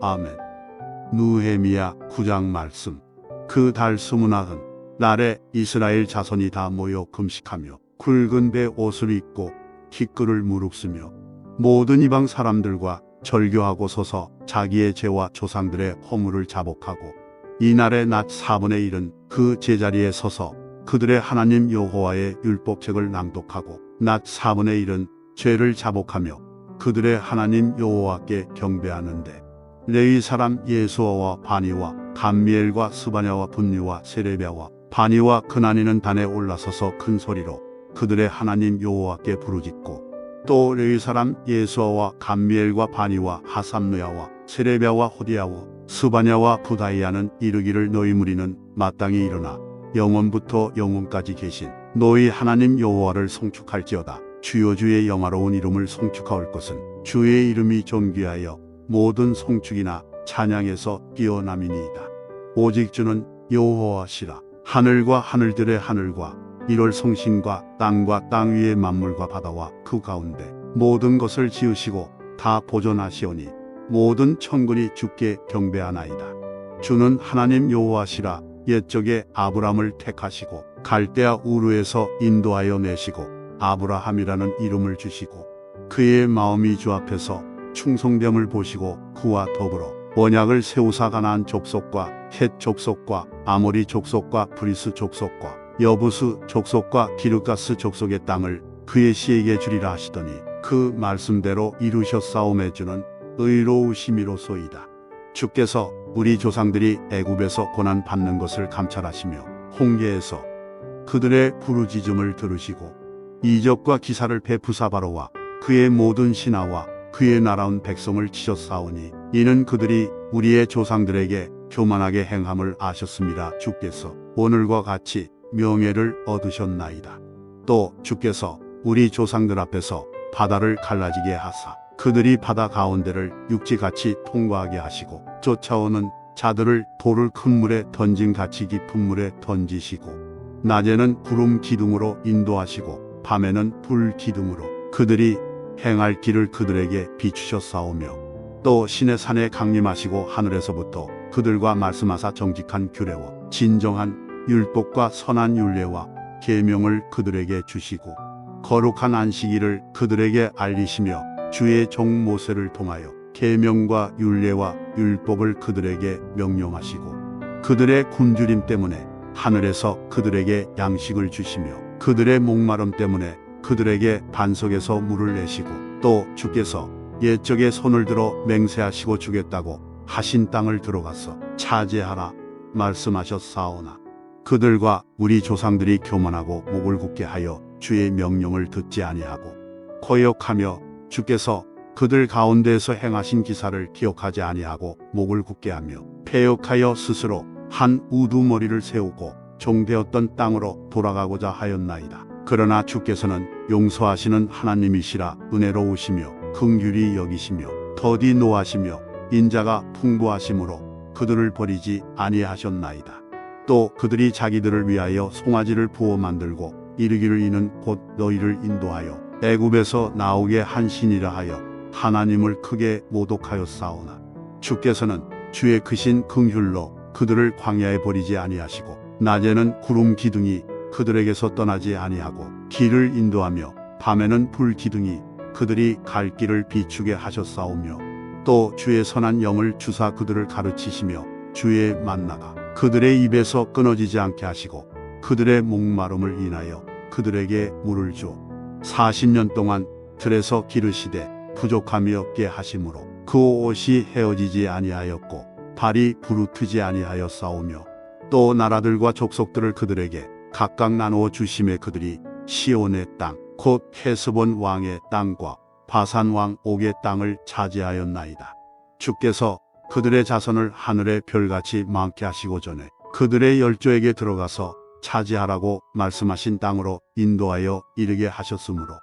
아멘. 느헤미야 9장 말씀. 그 달 29 날에 이스라엘 자손이 다 모여 금식하며 굵은 배 옷을 입고 티끌을 무릅쓰며 모든 이방 사람들과 절교하고 서서 자기의 죄와 조상들의 허물을 자복하고 이날의 낮 4분의 1은 그 제자리에 서서 그들의 하나님 여호와의 율법책을 낭독하고 낮 4분의 1은 죄를 자복하며 그들의 하나님 여호와께 경배하는데 레위 사람 예수아와 바니와 감미엘과 스바냐와 분니와 세레비아와 바니와 그나니는 단에 올라서서 큰 소리로 그들의 하나님 여호와께 부르짖고 또 레위 사람 예수아와 감미엘과 바니와 하삼느야와 세레비아와 호디야와 스바냐와 부다이아는 이르기를 너희 무리는 마땅히 일어나 영원부터 영원까지 계신 너희 하나님 여호와를 송축할지어다. 주여 주의 영화로운 이름을 송축하올 것은 주의 이름이 존귀하여 모든 송축이나 찬양에서 뛰어남이니이다. 오직 주는 여호와시라. 하늘과 하늘들의 하늘과 1월 성신과 땅과 땅 위의 만물과 바다와 그 가운데 모든 것을 지으시고 다 보존하시오니 모든 천군이 주께 경배하나이다. 주는 하나님 여호와시라. 옛적에 아브람을 택하시고 갈대아 우르에서 인도하여 내시고 아브라함이라는 이름을 주시고 그의 마음이 주 앞에서 충성됨을 보시고 그와 더불어 언약을 세우사 가나안 족속과 헷 족속과 아모리 족속과 브리스 족속과 여부스 족속과 기르가스 족속의 땅을 그의 씨에게 주리라 하시더니 그 말씀대로 이루셨사오매 주는 의로우심이로소이다. 주께서 우리 조상들이 애굽에서 고난 받는 것을 감찰하시며 홍해에서 그들의 부르짖음을 들으시고 이적과 기사를 베푸사 바로와 그의 모든 신하와 그의 나라온 백성을 치셨사오니 이는 그들이 우리의 조상들에게 교만하게 행함을 아셨습니다. 주께서 오늘과 같이 명예를 얻으셨나이다. 또 주께서 우리 조상들 앞에서 바다를 갈라지게 하사 그들이 바다 가운데를 육지같이 통과하게 하시고 쫓아오는 자들을 돌을 큰 물에 던진 같이 깊은 물에 던지시고 낮에는 구름 기둥으로 인도하시고 밤에는 불 기둥으로 그들이 행할 길을 그들에게 비추셨사오며 또 신의 산에 강림하시고 하늘에서부터 그들과 말씀하사 정직한 규례와 진정한 율법과 선한 율례와 계명을 그들에게 주시고 거룩한 안식일을 그들에게 알리시며 주의 종 모세를 통하여 계명과 율례와 율법을 그들에게 명령하시고 그들의 굶주림 때문에 하늘에서 그들에게 양식을 주시며 그들의 목마름 때문에 그들에게 반석에서 물을 내시고 또 주께서 옛적에 손을 들어 맹세하시고 주겠다고 하신 땅을 들어가서 차지하라 말씀하셨사오나 그들과 우리 조상들이 교만하고 목을 굳게 하여 주의 명령을 듣지 아니하고 거역하며 주께서 그들 가운데에서 행하신 기사를 기억하지 아니하고 목을 굳게 하며 패역하여 스스로 한 우두머리를 세우고 종되었던 땅으로 돌아가고자 하였나이다. 그러나 주께서는 용서하시는 하나님이시라 은혜로우시며 긍휼히 여기시며 더디 노하시며 인자가 풍부하심으로 그들을 버리지 아니하셨나이다. 또 그들이 자기들을 위하여 송아지를 부어 만들고 이르기를 이는 곧 너희를 인도하여 애굽에서 나오게 한 신이라 하여 하나님을 크게 모독하였사오나 주께서는 주의 크신 긍휼로 그들을 광야에 버리지 아니하시고 낮에는 구름 기둥이 그들에게서 떠나지 아니하고 길을 인도하며 밤에는 불 기둥이 그들이 갈 길을 비추게 하셨사오며 또 주의 선한 영을 주사 그들을 가르치시며 주의 만나가 그들의 입에서 끊어지지 않게 하시고 그들의 목마름을 인하여 그들에게 물을 줘 40년 동안 들에서 기르시되 부족함이 없게 하심으로 그 옷이 헤어지지 아니하였고 발이 부르트지 아니하였사오며 또 나라들과 족속들을 그들에게 각각 나누어 주심에 그들이 시온의 땅 곧 헤스본 왕의 땅과 바산 왕 옥의 땅을 차지하였나이다. 주께서 그들의 자손을 하늘의 별같이 많게 하시고 전에 그들의 열조에게 들어가서 차지하라고 말씀하신 땅으로 인도하여 이르게 하셨으므로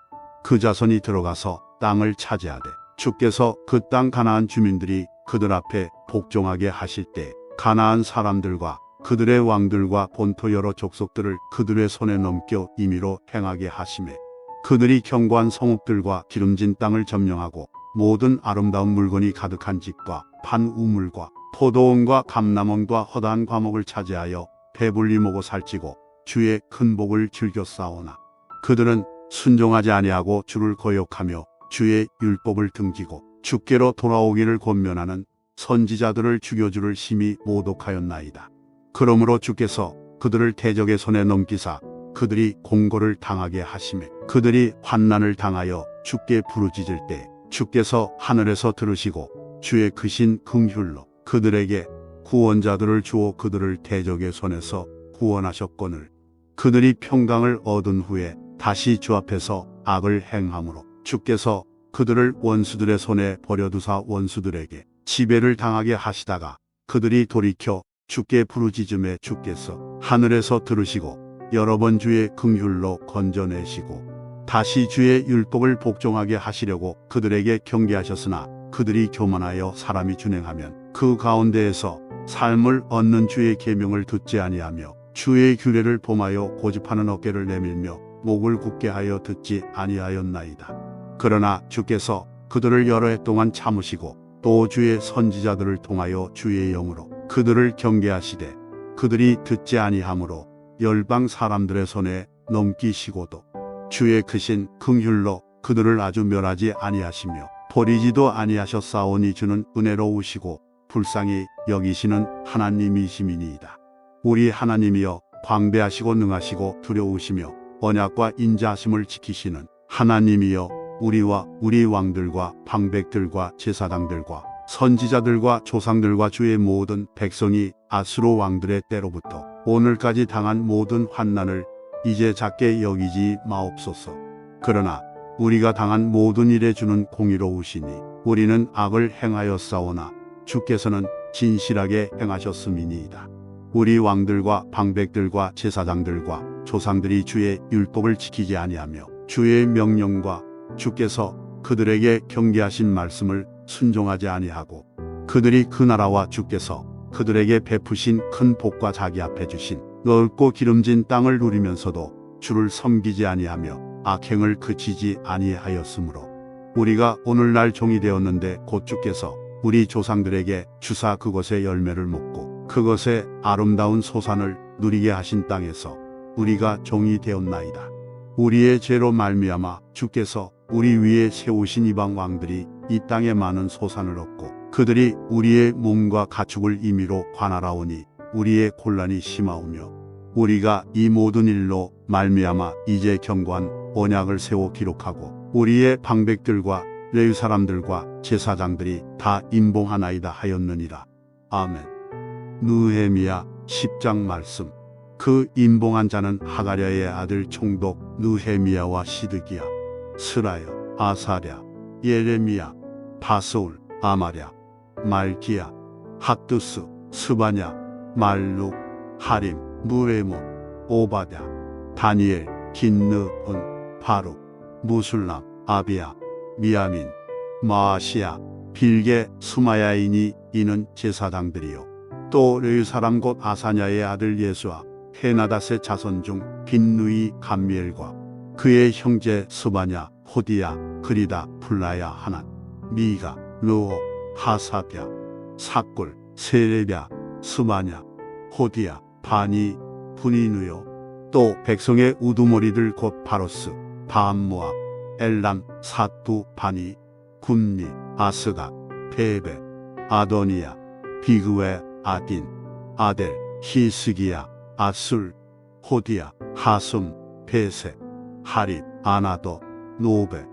그 자손이 들어가서 땅을 차지하되 주께서 그 땅 가나안 주민들이 그들 앞에 복종하게 하실 때 가나안 사람들과 그들의 왕들과 본토 여러 족속들을 그들의 손에 넘겨 임의로 행하게 하시매 그들이 견고한 성읍들과 기름진 땅을 점령하고 모든 아름다운 물건이 가득한 집과 판 우물과 포도원과 감람원과 허다한 과목을 차지하여 배불리 먹고 살찌고 주의 큰 복을 즐겼사오나 그들은 순종하지 아니하고 주를 거역하며 주의 율법을 등지고 주께로 돌아오기를 권면하는 선지자들을 죽여주를 심히 모독하였나이다. 그러므로 주께서 그들을 대적의 손에 넘기사 그들이 공고를 당하게 하시매 그들이 환난을 당하여 주께 부르짖을 때 주께서 하늘에서 들으시고 주의 크신 긍휼로 그들에게 구원자들을 주어 그들을 대적의 손에서 구원하셨거늘 그들이 평강을 얻은 후에 다시 주 앞에서 악을 행함으로 주께서 그들을 원수들의 손에 버려두사 원수들에게 지배를 당하게 하시다가 그들이 돌이켜 주께 부르짖음에 주께서 하늘에서 들으시고 여러 번 주의 긍휼로 건져내시고 다시 주의 율법을 복종하게 하시려고 그들에게 경계하셨으나 그들이 교만하여 사람이 준행하면 그 가운데에서 삶을 얻는 주의 계명을 듣지 아니하며 주의 규례를 범하여 고집하는 어깨를 내밀며 목을 굳게 하여 듣지 아니하였나이다. 그러나 주께서 그들을 여러 해 동안 참으시고 또 주의 선지자들을 통하여 주의 영으로 그들을 경계하시되 그들이 듣지 아니하므로 열방 사람들의 손에 넘기시고도 주의 크신 긍휼로 그들을 아주 멸하지 아니하시며 버리지도 아니하셨사오니 주는 은혜로우시고 불쌍히 여기시는 하나님이시미니이다. 우리 하나님이여 광대하시고 능하시고 두려우시며 언약과 인자하심을 지키시는 하나님이여 우리와 우리 왕들과 방백들과 제사장들과 선지자들과 조상들과 주의 모든 백성이 아수르 왕들의 때로부터 오늘까지 당한 모든 환난을 이제 작게 여기지 마옵소서. 그러나 우리가 당한 모든 일에 주는 공의로우시니 우리는 악을 행하였사오나 주께서는 진실하게 행하셨음이니이다. 우리 왕들과 방백들과 제사장들과 조상들이 주의 율법을 지키지 아니하며 주의 명령과 주께서 그들에게 경계하신 말씀을 순종하지 아니하고 그들이 그 나라와 주께서 그들에게 베푸신 큰 복과 자기 앞에 주신 넓고 기름진 땅을 누리면서도 주를 섬기지 아니하며 악행을 그치지 아니하였으므로 우리가 오늘날 종이 되었는데 곧 주께서 우리 조상들에게 주사 그것의 열매를 먹고 그것의 아름다운 소산을 누리게 하신 땅에서 우리가 종이 되었나이다. 우리의 죄로 말미암아 주께서 우리 위에 세우신 이방 왕들이 이 땅에 많은 소산을 얻고 그들이 우리의 몸과 가축을 임의로 관할하오니 우리의 곤란이 심하오며 우리가 이 모든 일로 말미암아 이제 견고한 언약을 세워 기록하고 우리의 방백들과 레위 사람들과 제사장들이 다 임봉하나이다 하였느니라. 아멘. 느헤미야 10장 말씀. 그 임봉한 자는 하가랴의 아들 총독 느헤미야와 시드기야, 스라야, 아사랴, 예레미야, 바스울, 아마랴, 말기야, 핫두스, 스바냐, 말룩, 하림, 무에몬, 오바댜, 다니엘, 긴느은, 바룩, 무술람, 아비야, 미야민, 마아시야, 빌게, 수마야이니 이는 제사장들이요. 또 레위 사람 곧 아사냐의 아들 예수와 헤나닷의 자손 중 빈누이 감미엘과 그의 형제 스바냐, 호디야, 그리다, 플라야, 하난, 미가, 르호, 하사랴, 삭굴, 세레랴, 스바냐, 호디야, 바니, 분이누요. 또 백성의 우두머리들 곧 바로스, 바암모압, 엘람, 사뚜, 바니, 군니, 아스가, 베베, 아도니야, 비그웨, 아딘, 아델, 히스기야, 아술, 호디야, 하숨, 베세, 하립, 아나도, 노베,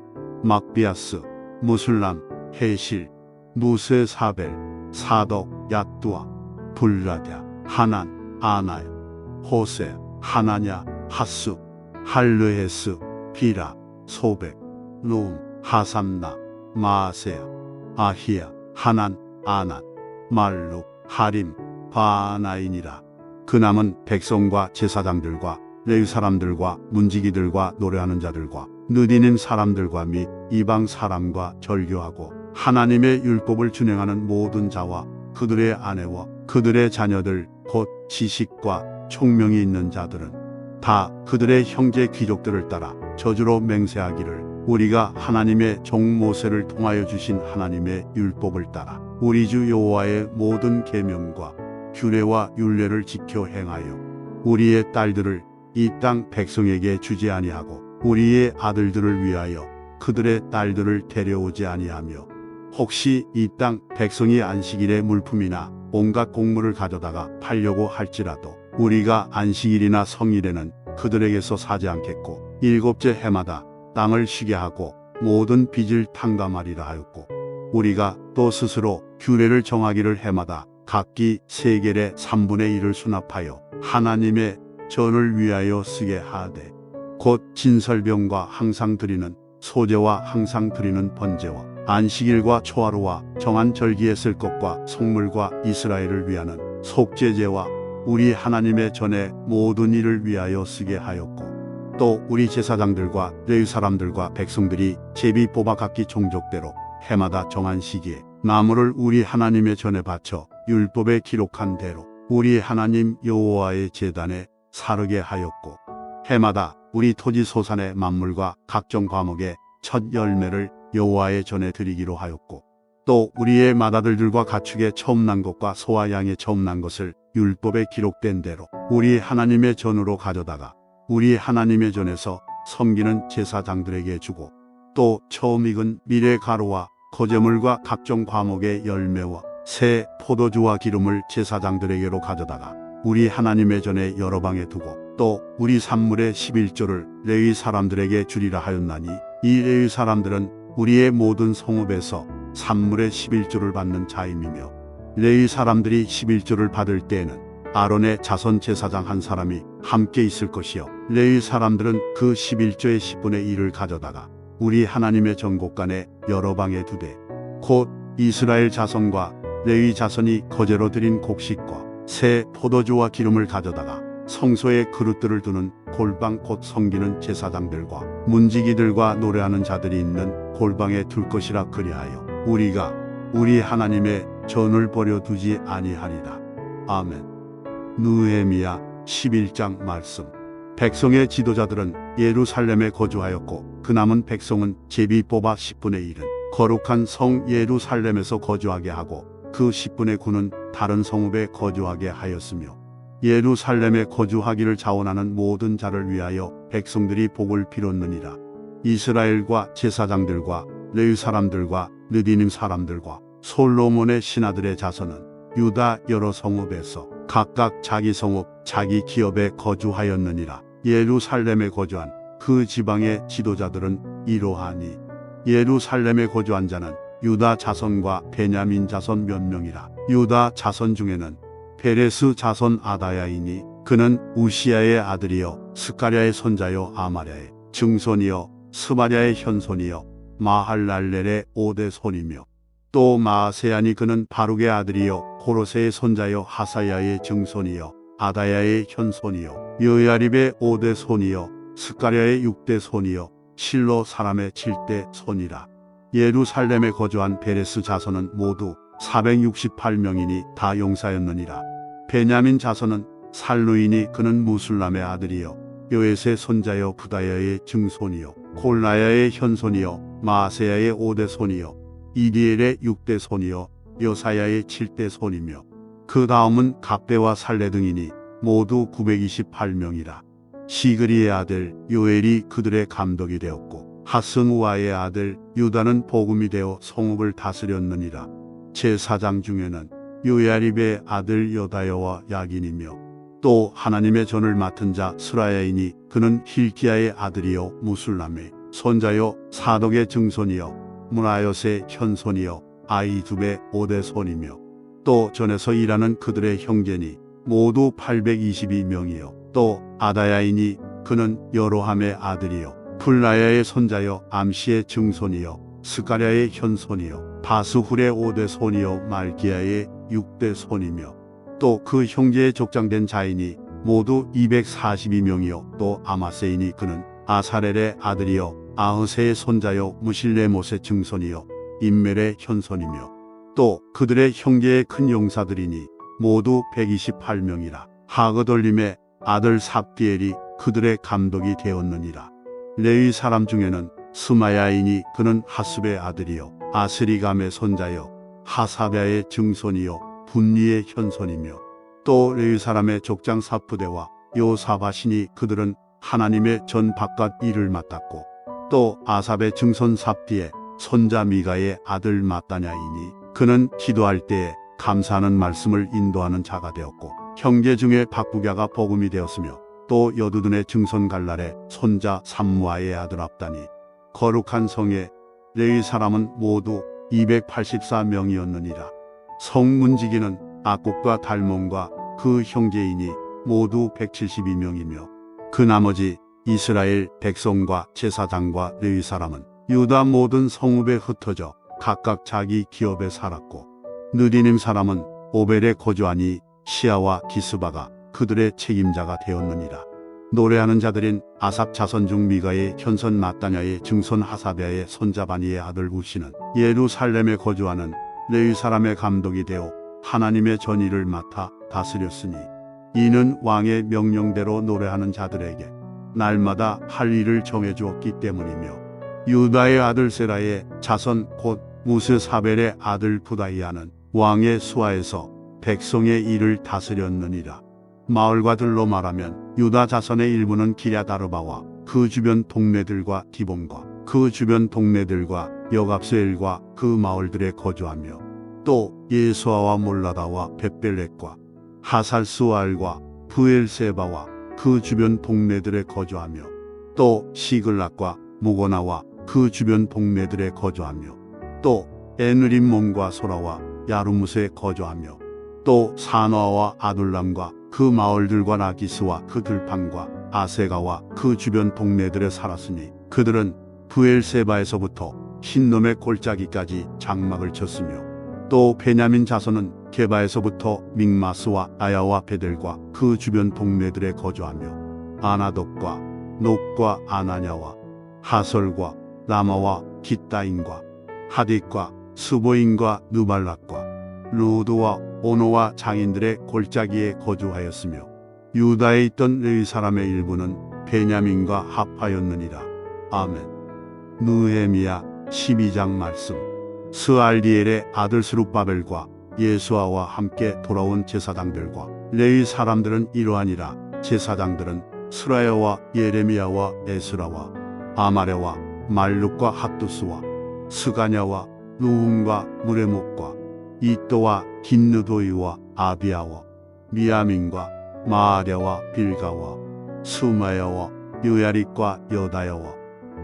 막비아스, 무술람, 헤실, 무세사벨, 사독, 야뚜아, 불라랴, 하난, 아나야, 호세, 하나냐, 하수, 할르헤스, 비라, 소백, 룸, 하삼나, 마세야, 아히야, 하난, 아난, 말룩, 하림, 바나인이라. 그 남은 백성과 제사장들과 레위 사람들과 문지기들과 노래하는 자들과 느디는 사람들과 및 이방 사람과 절교하고 하나님의 율법을 준행하는 모든 자와 그들의 아내와 그들의 자녀들 곧 지식과 총명이 있는 자들은 다 그들의 형제 귀족들을 따라 저주로 맹세하기를 우리가 하나님의 종 모세를 통하여 주신 하나님의 율법을 따라 우리 주 여호와의 모든 계명과 규례와 율례를 지켜 행하여 우리의 딸들을 이 땅 백성에게 주지 아니하고 우리의 아들들을 위하여 그들의 딸들을 데려오지 아니하며 혹시 이 땅 백성이 안식일에 물품이나 온갖 곡물을 가져다가 팔려고 할지라도 우리가 안식일이나 성일에는 그들에게서 사지 않겠고 일곱째 해마다 땅을 쉬게 하고 모든 빚을 탕감하리라 하였고 우리가 또 스스로 규례를 정하기를 해마다 각기 세겔의 3분의 1을 수납하여 하나님의 전을 위하여 쓰게 하되 곧 진설병과 항상 드리는 소제와 항상 드리는 번제와 안식일과 초하루와 정한 절기에 쓸 것과 성물과 이스라엘을 위하는 속죄제와 우리 하나님의 전의 모든 일을 위하여 쓰게 하였고 또 우리 제사장들과 레위 사람들과 백성들이 제비 뽑아 각기 종족대로 해마다 정한 시기에 나무를 우리 하나님의 전에 바쳐 율법에 기록한 대로 우리 하나님 여호와의 제단에 사르게 하였고 해마다 우리 토지 소산의 만물과 각종 과목의 첫 열매를 여호와의 전에 드리기로 하였고 또 우리의 맏아들들과 가축의 처음 난 것과 소와 양의 처음 난 것을 율법에 기록된 대로 우리 하나님의 전으로 가져다가 우리 하나님의 전에서 섬기는 제사장들에게 주고 또 처음 익은 밀의 가루와 거제물과 각종 과목의 열매와 새 포도주와 기름을 제사장들에게로 가져다가 우리 하나님의 전에 여러 방에 두고 또 우리 산물의 11조를 레위 사람들에게 주리라 하였나니 이 레위 사람들은 우리의 모든 성읍에서 산물의 11조를 받는 자임이며 레위 사람들이 11조를 받을 때에는 아론의 자손 제사장 한 사람이 함께 있을 것이요 레위 사람들은 그 11조의 10분의 1을 가져다가 우리 하나님의 정곡간에 여러 방에 두되 곧 이스라엘 자손과 레위 자손이 거제로 드린 곡식과 새 포도주와 기름을 가져다가 성소에 그릇들을 두는 골방 곧 섬기는 제사장들과 문지기들과 노래하는 자들이 있는 골방에 둘 것이라 그리하여 우리가 우리 하나님의 전을 버려두지 아니하리라. 아멘. 느헤미야 11장 말씀. 백성의 지도자들은 예루살렘에 거주하였고 그 남은 백성은 제비 뽑아 10분의 1은 거룩한 성 예루살렘에서 거주하게 하고 그 10분의 9는 다른 성읍에 거주하게 하였으며 예루살렘에 거주하기를 자원하는 모든 자를 위하여 백성들이 복을 빌었느니라. 이스라엘과 제사장들과 레위 사람들과 느디님 사람들과 솔로몬의 신하들의 자손은 유다 여러 성읍에서 각각 자기 성읍 자기 기업에 거주하였느니라. 예루살렘에 거주한 그 지방의 지도자들은 이러하니 예루살렘에 거주한 자는 유다 자손과 베냐민 자손 몇 명이라. 유다 자손 중에는 베레스 자손 아다야이니 그는 우시야의 아들이요 스가랴의 손자요 아마랴의 증손이요 스마랴의 현손이요 마할랄렐의 5대 손이며 또 마아세야니 그는 바룩의 아들이요 고로세의 손자요 하사야의 증손이요 아다야의 현손이요 여야립의 5대 손이요 스가랴의 6대 손이요 실로 사람의 7대 손이라. 예루살렘에 거주한 베레스 자손은 모두 468명이니 다 용사였느니라. 베냐민 자손은 살루이니 그는 무술람의 아들이요 요에스의 손자요 부다야의 증손이요 콜라야의 현손이요 마아세야의 5대 손이요 이디엘의 6대 손이요 요사야의 7대 손이며 그 다음은 갑배와 살레 등이니 모두 928명이라. 시그리의 아들 요엘이 그들의 감독이 되었고 하승우아의 아들 유다는 복음이 되어 성읍을 다스렸느니라. 제사장 중에는 요야립의 아들 여다야와 야긴이며 또 하나님의 전을 맡은 자 스라야이니 그는 힐기야의 아들이요 무술람의 손자요 사독의 증손이요 무라요스의 현손이요 아이두베 5대 손이며 또 전에서 일하는 그들의 형제니 모두 822명이요 또 아다야이니 그는 여로함의 아들이요 풀라야의 손자요 암시의 증손이요 스가랴의 현손이요 바스훌의 5대 손이요 말기야의 6대 손이며 또 그 형제의 족장된 자이니 모두 242명이요 또 아마세이니 그는 아사렐의 아들이요 아흐세의 손자요 무실레못의 증손이요 임멜의 현손이며 또 그들의 형제의 큰 용사들이니 모두 128명이라. 하그돌림의 아들 삽디엘이 그들의 감독이 되었느니라. 레위 사람 중에는 스마야이니 그는 하습의 아들이요 아스리감의 손자요 하사랴의 증손이요 분리의 현손이며 또 레위 사람의 족장 사프대와 요사바시니 그들은 하나님의 전 바깥 일을 맡았고 또 아삽의 증손 삽디의 손자 미가의 아들 마따냐이니 그는 기도할 때에 감사하는 말씀을 인도하는 자가 되었고 형제 중에 박부갸가 복음이 되었으며 또 여두둔의 증손 갈랄의 손자 삼무아의 아들 압다니 거룩한 성에 레위 사람은 모두 284명이었느니라. 성문지기는 악국과 달몬과 그 형제이니 모두 172명이며 그 나머지 이스라엘 백성과 제사장과 레위 사람은 유다 모든 성읍에 흩어져 각각 자기 기업에 살았고 느디님 사람은 오벨에 거주하니 시아와 기스바가 그들의 책임자가 되었느니라. 노래하는 자들인 아삽 자손 중 미가의 현손 마따냐의 증손 하사랴의 손자 바니의 아들 우시는 예루살렘에 거주하는 레위 사람의 감독이 되어 하나님의 전일을 맡아 다스렸으니 이는 왕의 명령대로 노래하는 자들에게 날마다 할 일을 정해주었기 때문이며 유다의 아들 세라의 자손 곧 무스사벨의 아들 부다이아는 왕의 수하에서 백성의 일을 다스렸느니라. 마을과 들로 말하면 유다 자손의 일부는 기랴다르바와 그 주변 동네들과 디본과 그 주변 동네들과 여갑스엘과 그 마을들에 거주하며 또 예수아와 몰라다와 벳벨렉과 하살스알과 부엘세바와 그 주변 동네들에 거주하며 또 시글락과 무고나와 그 주변 동네들에 거주하며 또 에느림몬과 소라와 야르무스에 거주하며 또 사노아와 아둘람과 그 마을들과 라기스와 그 들판과 아세가와 그 주변 동네들에 살았으니 그들은 브엘세바에서부터 흰놈의 골짜기까지 장막을 쳤으며 또 베냐민 자손은 게바에서부터 믹마스와 아야와 베델과 그 주변 동네들에 거주하며 아나돗과 녹과 아나냐와 하설과 라마와 깃다인과 하딧과 스보인과 누발락과 루드와 오노와 장인들의 골짜기에 거주하였으며 유다에 있던 레위 사람의 일부는 베냐민과 합하였느니라. 아멘. 느헤미야 12장 말씀. 스알디엘의 아들 스룹바벨과 예수아와 함께 돌아온 제사장들과 레위 사람들은 이러하니라. 제사장들은 스라야와 예레미야와 에스라와 아마레와 말룩과 핫두스와 스가냐와 누훔과 무레목과 이또와 긴느도이와 아비아와 미야민과 마아랴와 빌가와 수마야와 요야릭과 여다야와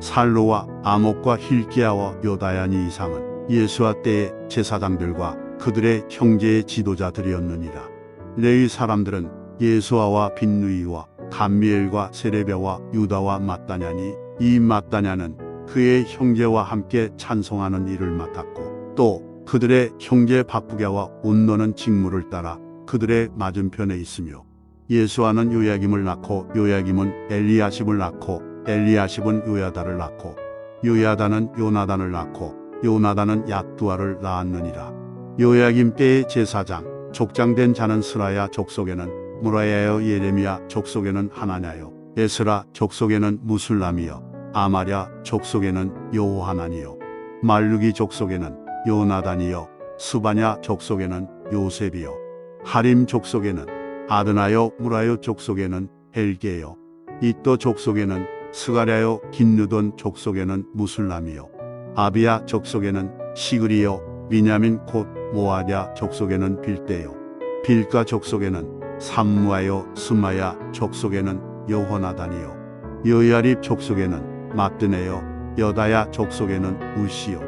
살로와 아목과 힐기야와 요다야니 이상은 예수와 때의 제사장들과 그들의 형제의 지도자들이었느니라. 레위 사람들은 예수아와 빈누이와 감미엘과 세레베와 유다와 mat다냐니 이 mat다냐는 그의 형제와 함께 찬송하는 일을 맡았고 또 그들의 형제 바쁘게와 온너는 직무를 따라 그들의 맞은편에 있으며 예수아는 요야김을 낳고 요야김은 엘리야십을 낳고 엘리야십은 요야다를 낳고 요야다는 요나단을 낳고 요나단은 얏두아를 낳았느니라. 요야김 때의 제사장 족장된 자는 스라야 족속에는 무라야여 예레미야 족속에는 하나냐요 에스라 족속에는 무술람이여 아마랴 족속에는 여호하나니요 말루기 족속에는 요나단이여 스바냐 족속에는 요셉이요 하림 족속에는 아드나요 무라요 족속에는 헬게요 이또 족속에는 스가랴요 긴느돈 족속에는 무술람이요 아비야 족속에는 시그리요 미냐민 곧 모아랴 족속에는 빌대요 빌가 족속에는 삼무아요 스마야 족속에는 여호나단이요 여야립 족속에는 마뜨네요 여다야 족속에는 우시요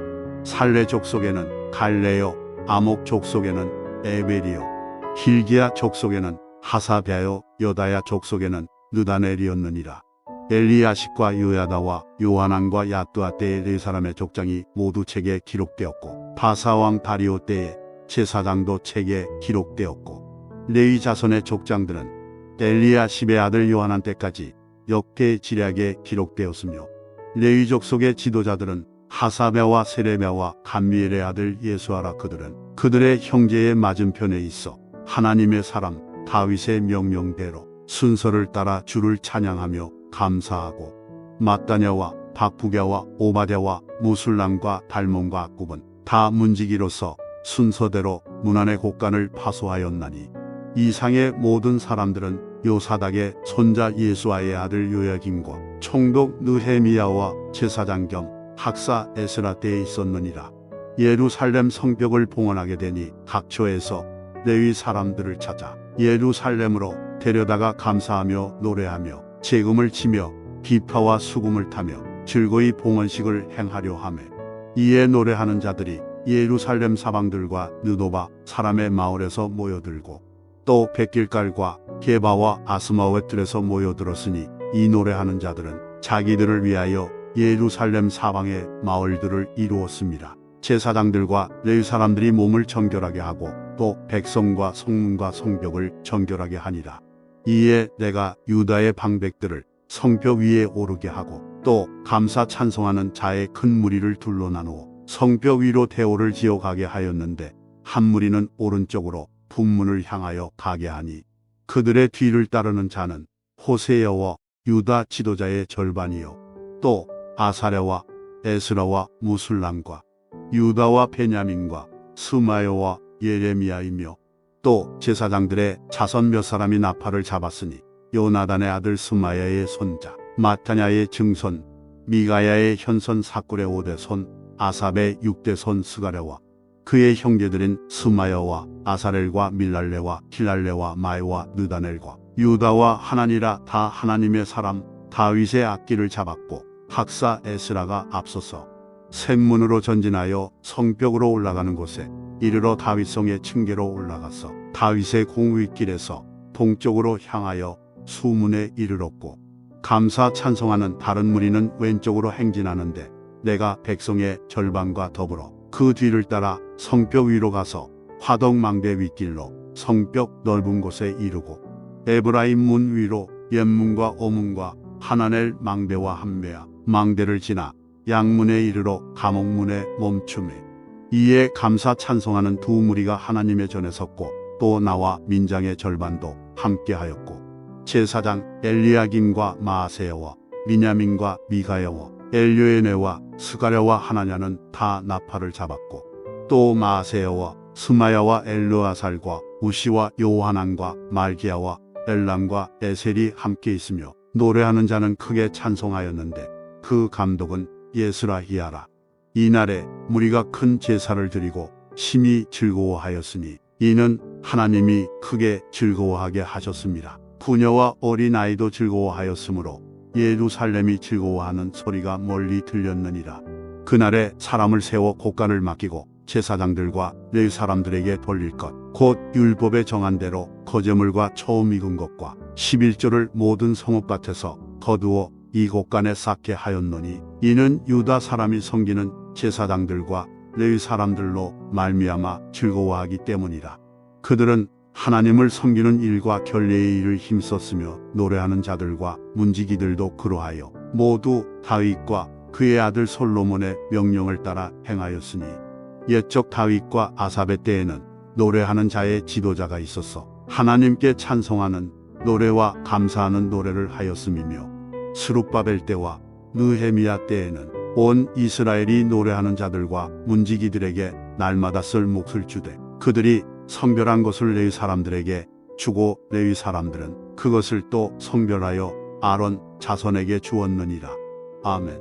살레 족속에는 갈레요 아목 족속에는 에벨이요 힐기야 족속에는 하사베요 여다야 족속에는 느다넬이었느니라. 엘리야십과 요야다와 요하난과 야뚜아 때의 네 사람의 족장이 모두 책에 기록되었고 바사왕 다리오 때의 제사장도 책에 기록되었고 레위 자손의 족장들은 엘리야십의 아들 요하난 때까지 역대 지략에 기록되었으며 레위 족속의 지도자들은 하사베와 세레베와 감미엘의 아들 예수아라. 그들은 그들의 형제의 맞은편에 있어 하나님의 사람 다윗의 명령대로 순서를 따라 주를 찬양하며 감사하고 mat다냐와 박부갸와 오바댜와 무술람과 달몬과 악굽은 다 문지기로서 순서대로 문안의 곡간을 파소하였나니 이상의 모든 사람들은 요사닥의 손자 예수아의 아들 요야김과 총독 느헤미야와 제사장 겸 학사 에스라 때에 있었느니라. 예루살렘 성벽을 봉헌하게 되니 각처에서 레위 사람들을 찾아 예루살렘으로 데려다가 감사하며 노래하며 재금을 치며 기파와 수금을 타며 즐거이 봉헌식을 행하려 하매 이에 노래하는 자들이 예루살렘 사방들과 느도바 사람의 마을에서 모여들고 또 백길갈과 게바와 아스마웻 들에서 모여들었으니 이 노래하는 자들은 자기들을 위하여 예루살렘 사방의 마을들을 이루었습니다. 제사장들과 레위 사람들이 몸을 정결하게 하고 또 백성과 성문과 성벽을 정결하게 하니라. 이에 내가 유다의 방백들을 성벽 위에 오르게 하고 또 감사 찬송하는 자의 큰 무리를 둘러 나누어 성벽 위로 대오를 지어 가게 하였는데 한 무리는 오른쪽으로 북문을 향하여 가게 하니 그들의 뒤를 따르는 자는 호세여와 유다 지도자의 절반이요 또 아사랴와 에스라와 무술람과 유다와 베냐민과 스마야와 예레미야이며 또 제사장들의 자손 몇 사람이 나팔을 잡았으니 요나단의 아들 스마야의 손자 마타냐의 증손 미가야의 현손 사꿀의 5대 손 아삽의 6대 손 스가랴와 그의 형제들인 스마야와 아사렐과 밀랄레와 힐랄레와 마이와 느다넬과 유다와 하나니라 다 하나님의 사람 다윗의 악기를 잡았고 학사 에스라가 앞서서 샘문으로 전진하여 성벽으로 올라가는 곳에 이르러 다윗성의 층계로 올라가서 다윗의 공윗길에서 동쪽으로 향하여 수문에 이르렀고, 감사 찬송하는 다른 무리는 왼쪽으로 행진하는데 내가 백성의 절반과 더불어 그 뒤를 따라 성벽 위로 가서 화덕망대 윗길로 성벽 넓은 곳에 이르고, 에브라임 문 위로 옛문과 오문과 하나넬 망대와 함메아 망대를 지나 양문에 이르러 감옥문에 멈추매, 이에 감사 찬송하는 두 무리가 하나님의 전에 섰고, 또 나와 민장의 절반도 함께하였고, 제사장 엘리야김과 마아세야와 미냐민과 미가야와 엘요에네와 스가랴와 하나냐는 다 나팔을 잡았고, 또 마아세야와 스마야와 엘르아살과 우시와 요하난과 말기야와 엘람과 에셀이 함께 있으며 노래하는 자는 크게 찬송하였는데, 그 감독은 예스라히야라. 이날에 무리가 큰 제사를 드리고 심히 즐거워하였으니 이는 하나님이 크게 즐거워하게 하셨습니다. 부녀와 어린아이도 즐거워하였으므로 예루살렘이 즐거워하는 소리가 멀리 들렸느니라. 그날에 사람을 세워 곡간을 맡기고 제사장들과 레위 사람들에게 돌릴 것, 곧 율법에 정한 대로 거제물과 처음 익은 것과 11조를 모든 성읍밭에서 거두어 이 곡간에 쌓게 하였노니, 이는 유다 사람이 섬기는 제사장들과 레위 사람들로 말미암아 즐거워하기 때문이라. 그들은 하나님을 섬기는 일과 결례의 일을 힘썼으며 노래하는 자들과 문지기들도 그러하여 모두 다윗과 그의 아들 솔로몬의 명령을 따라 행하였으니, 옛적 다윗과 아삽의 때에는 노래하는 자의 지도자가 있어서 하나님께 찬송하는 노래와 감사하는 노래를 하였음이며, 스룹바벨 때와 느헤미야 때에는 온 이스라엘이 노래하는 자들과 문지기들에게 날마다 쓸 몫을 주되, 그들이 성별한 것을 레위 사람들에게 주고 레위 사람들은 그것을 또 성별하여 아론 자손에게 주었느니라. 아멘.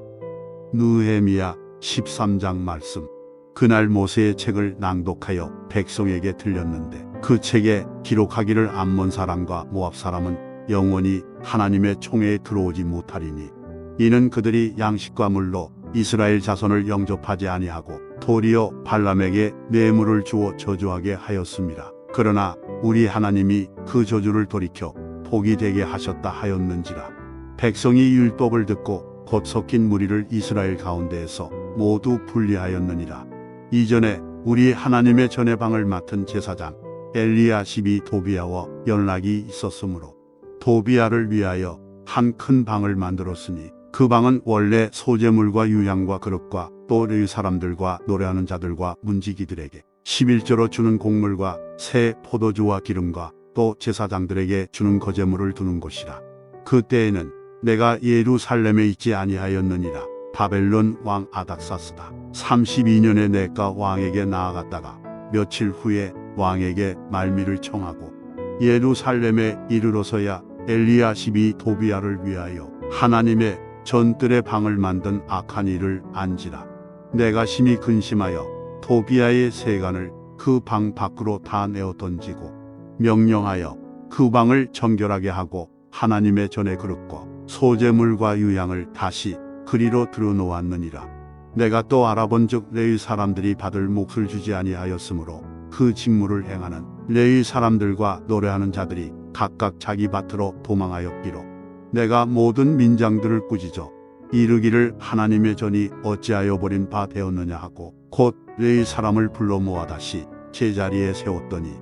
느헤미야 13장 말씀. 그날 모세의 책을 낭독하여 백성에게 들렸는데, 그 책에 기록하기를 암몬 사람과 모압 사람은 영원히 하나님의 총회에 들어오지 못하리니, 이는 그들이 양식과 물로 이스라엘 자손을 영접하지 아니하고 도리어 발람에게 뇌물을 주어 저주하게 하였습니다. 그러나 우리 하나님이 그 저주를 돌이켜 복이 되게 하셨다 하였는지라. 백성이 율법을 듣고 곧 섞인 무리를 이스라엘 가운데에서 모두 분리하였느니라. 이전에 우리 하나님의 전회방을 맡은 제사장 엘리야십이 도비야와 연락이 있었으므로 도비야를 위하여 한 큰 방을 만들었으니, 그 방은 원래 소재물과 유향과 그릇과 또 레위 사람들과 노래하는 자들과 문지기들에게 11조로 주는 곡물과 새 포도주와 기름과 또 제사장들에게 주는 거제물을 두는 곳이라. 그때에는 내가 예루살렘에 있지 아니하였느니라. 바벨론 왕 아닥사스다 32년에 네가 왕에게 나아갔다가 며칠 후에 왕에게 말미를 청하고, 예루살렘에 이르러서야 엘리야십이 도비야를 위하여 하나님의 전뜰의 방을 만든 악한 일을 안지라. 내가 심히 근심하여 도비야의 세간을 그 방 밖으로 다 내어 던지고 명령하여 그 방을 정결하게 하고 하나님의 전에 그릇과 소재물과 유향을 다시 그리로 들어놓았느니라. 내가 또 알아본즉 레위 사람들이 받을 몫을 주지 아니하였으므로 그 직무를 행하는 레위 사람들과 노래하는 자들이 각각 자기 밭으로 도망하였기로, 내가 모든 민장들을 꾸짖어 이르기를 하나님의 전이 어찌하여 버린 바 되었느냐 하고 곧 레위 사람을 불러 모아 다시 제자리에 세웠더니,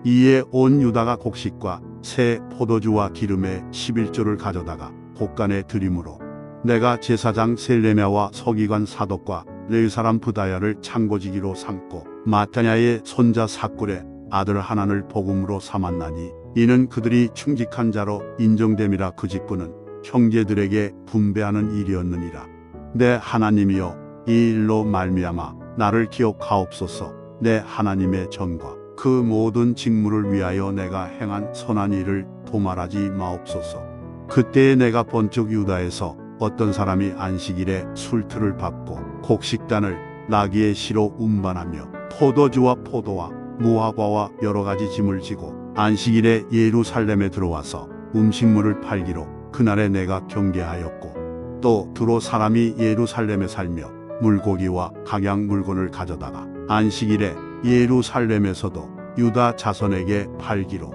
이에 온 유다가 곡식과 새 포도주와 기름의 11조를 가져다가 곡간에 드림으로, 내가 제사장 셀레미야와 서기관 사독과 레위 사람 부다야를 창고지기로 삼고 마타냐의 손자 삭굴의 아들 하나를 복음으로 삼았나니, 이는 그들이 충직한 자로 인정됨이라. 그 직분은 형제들에게 분배하는 일이었느니라. 내 하나님이여, 이 일로 말미암아 나를 기억하옵소서. 내 하나님의 전과 그 모든 직무를 위하여 내가 행한 선한 일을 도말하지 마옵소서. 그때에 내가 번쩍 유다에서 어떤 사람이 안식일에 술틀을 밟고 곡식단을 나귀의 시로 운반하며 포도주와 포도와 무화과와 여러 가지 짐을 지고 안식일에 예루살렘에 들어와서 음식물을 팔기로 그날에 내가 경계하였고, 또 두로 사람이 예루살렘에 살며 물고기와 각양 물건을 가져다가 안식일에 예루살렘에서도 유다 자손에게 팔기로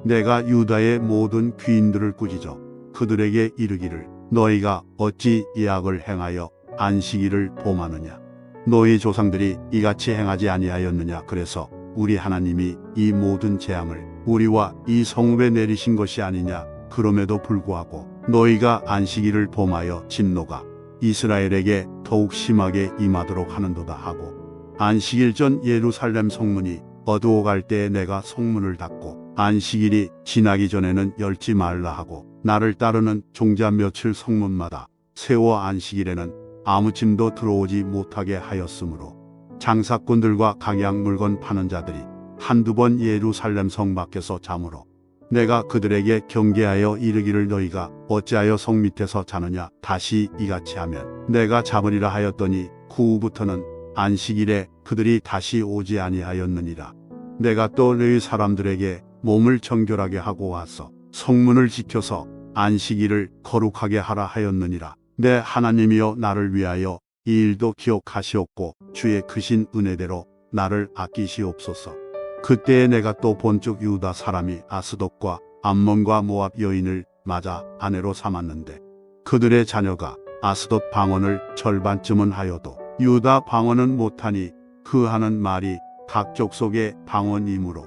내가 유다의 모든 귀인들을 꾸짖어 그들에게 이르기를 너희가 어찌 이 악을 행하여 안식일을 범하느냐. 너희 조상들이 이같이 행하지 아니하였느냐. 그래서 우리 하나님이 이 모든 재앙을 우리와 이 성읍에 내리신 것이 아니냐. 그럼에도 불구하고 너희가 안식일을 범하여 진노가 이스라엘에게 더욱 심하게 임하도록 하는도다 하고 안식일 전 예루살렘 성문이 어두워갈 때에 내가 성문을 닫고 안식일이 지나기 전에는 열지 말라 하고 나를 따르는 종자 며칠 성문마다 세워 안식일에는 아무 짐도 들어오지 못하게 하였으므로 장사꾼들과 각양 물건 파는 자들이 한두 번 예루살렘 성 밖에서 자므로 내가 그들에게 경계하여 이르기를 너희가 어찌하여 성 밑에서 자느냐. 다시 이같이 하면 내가 잡으리라 하였더니 그 후부터는 안식일에 그들이 다시 오지 아니하였느니라. 내가 또 레위 사람들에게 몸을 정결하게 하고 와서 성문을 지켜서 안식일을 거룩하게 하라 하였느니라. 내 하나님이여 나를 위하여 이 일도 기억하시옵고 주의 크신 은혜대로 나를 아끼시옵소서. 그때에 내가 또 본즉 유다 사람이 아스돗과 암몬과 모압 여인을 맞아 아내로 삼았는데 그들의 자녀가 아스돗 방언을 절반쯤은 하여도 유다 방언은 못하니 그 하는 말이 각 족속의 방언이므로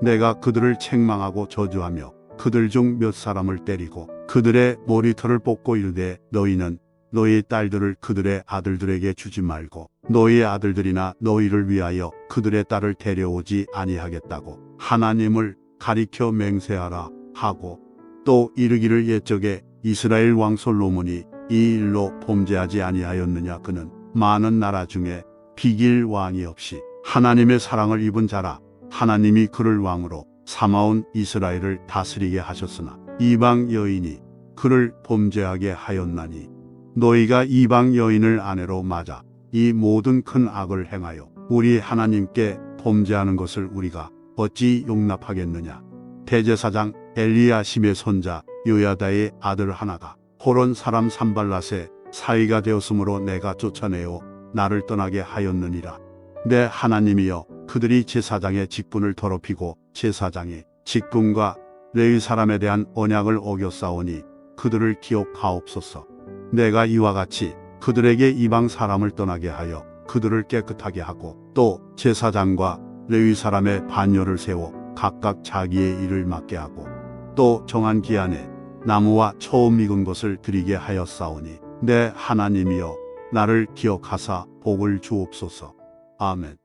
내가 그들을 책망하고 저주하며 그들 중 몇 사람을 때리고 그들의 머리털을 뽑고 이르되 너희는 너희 딸들을 그들의 아들들에게 주지 말고 너희 아들들이나 너희를 위하여 그들의 딸을 데려오지 아니하겠다고 하나님을 가리켜 맹세하라 하고 또 이르기를 옛적에 이스라엘 왕 솔로몬이 이 일로 범죄하지 아니하였느냐. 그는 많은 나라 중에 비길 왕이 없이 하나님의 사랑을 입은 자라. 하나님이 그를 왕으로 삼아온 이스라엘을 다스리게 하셨으나 이방 여인이 그를 범죄하게 하였나니 너희가 이방 여인을 아내로 맞아 이 모든 큰 악을 행하여 우리 하나님께 범죄하는 것을 우리가 어찌 용납하겠느냐. 대제사장 엘리야심의 손자 요야다의 아들 하나가 호론 사람 산발랏의 사위가 되었으므로 내가 쫓아내어 나를 떠나게 하였느니라. 내 하나님이여 그들이 제사장의 직분을 더럽히고 제사장의 직분과 레위 사람에 대한 언약을 어겼사오니 그들을 기억하옵소서. 내가 이와 같이 그들에게 이방 사람을 떠나게 하여 그들을 깨끗하게 하고 또 제사장과 레위 사람의 반열을 세워 각각 자기의 일을 맡게 하고 또 정한 기한에 나무와 처음 익은 것을 드리게 하였사오니 내 하나님이여 나를 기억하사 복을 주옵소서. 아멘.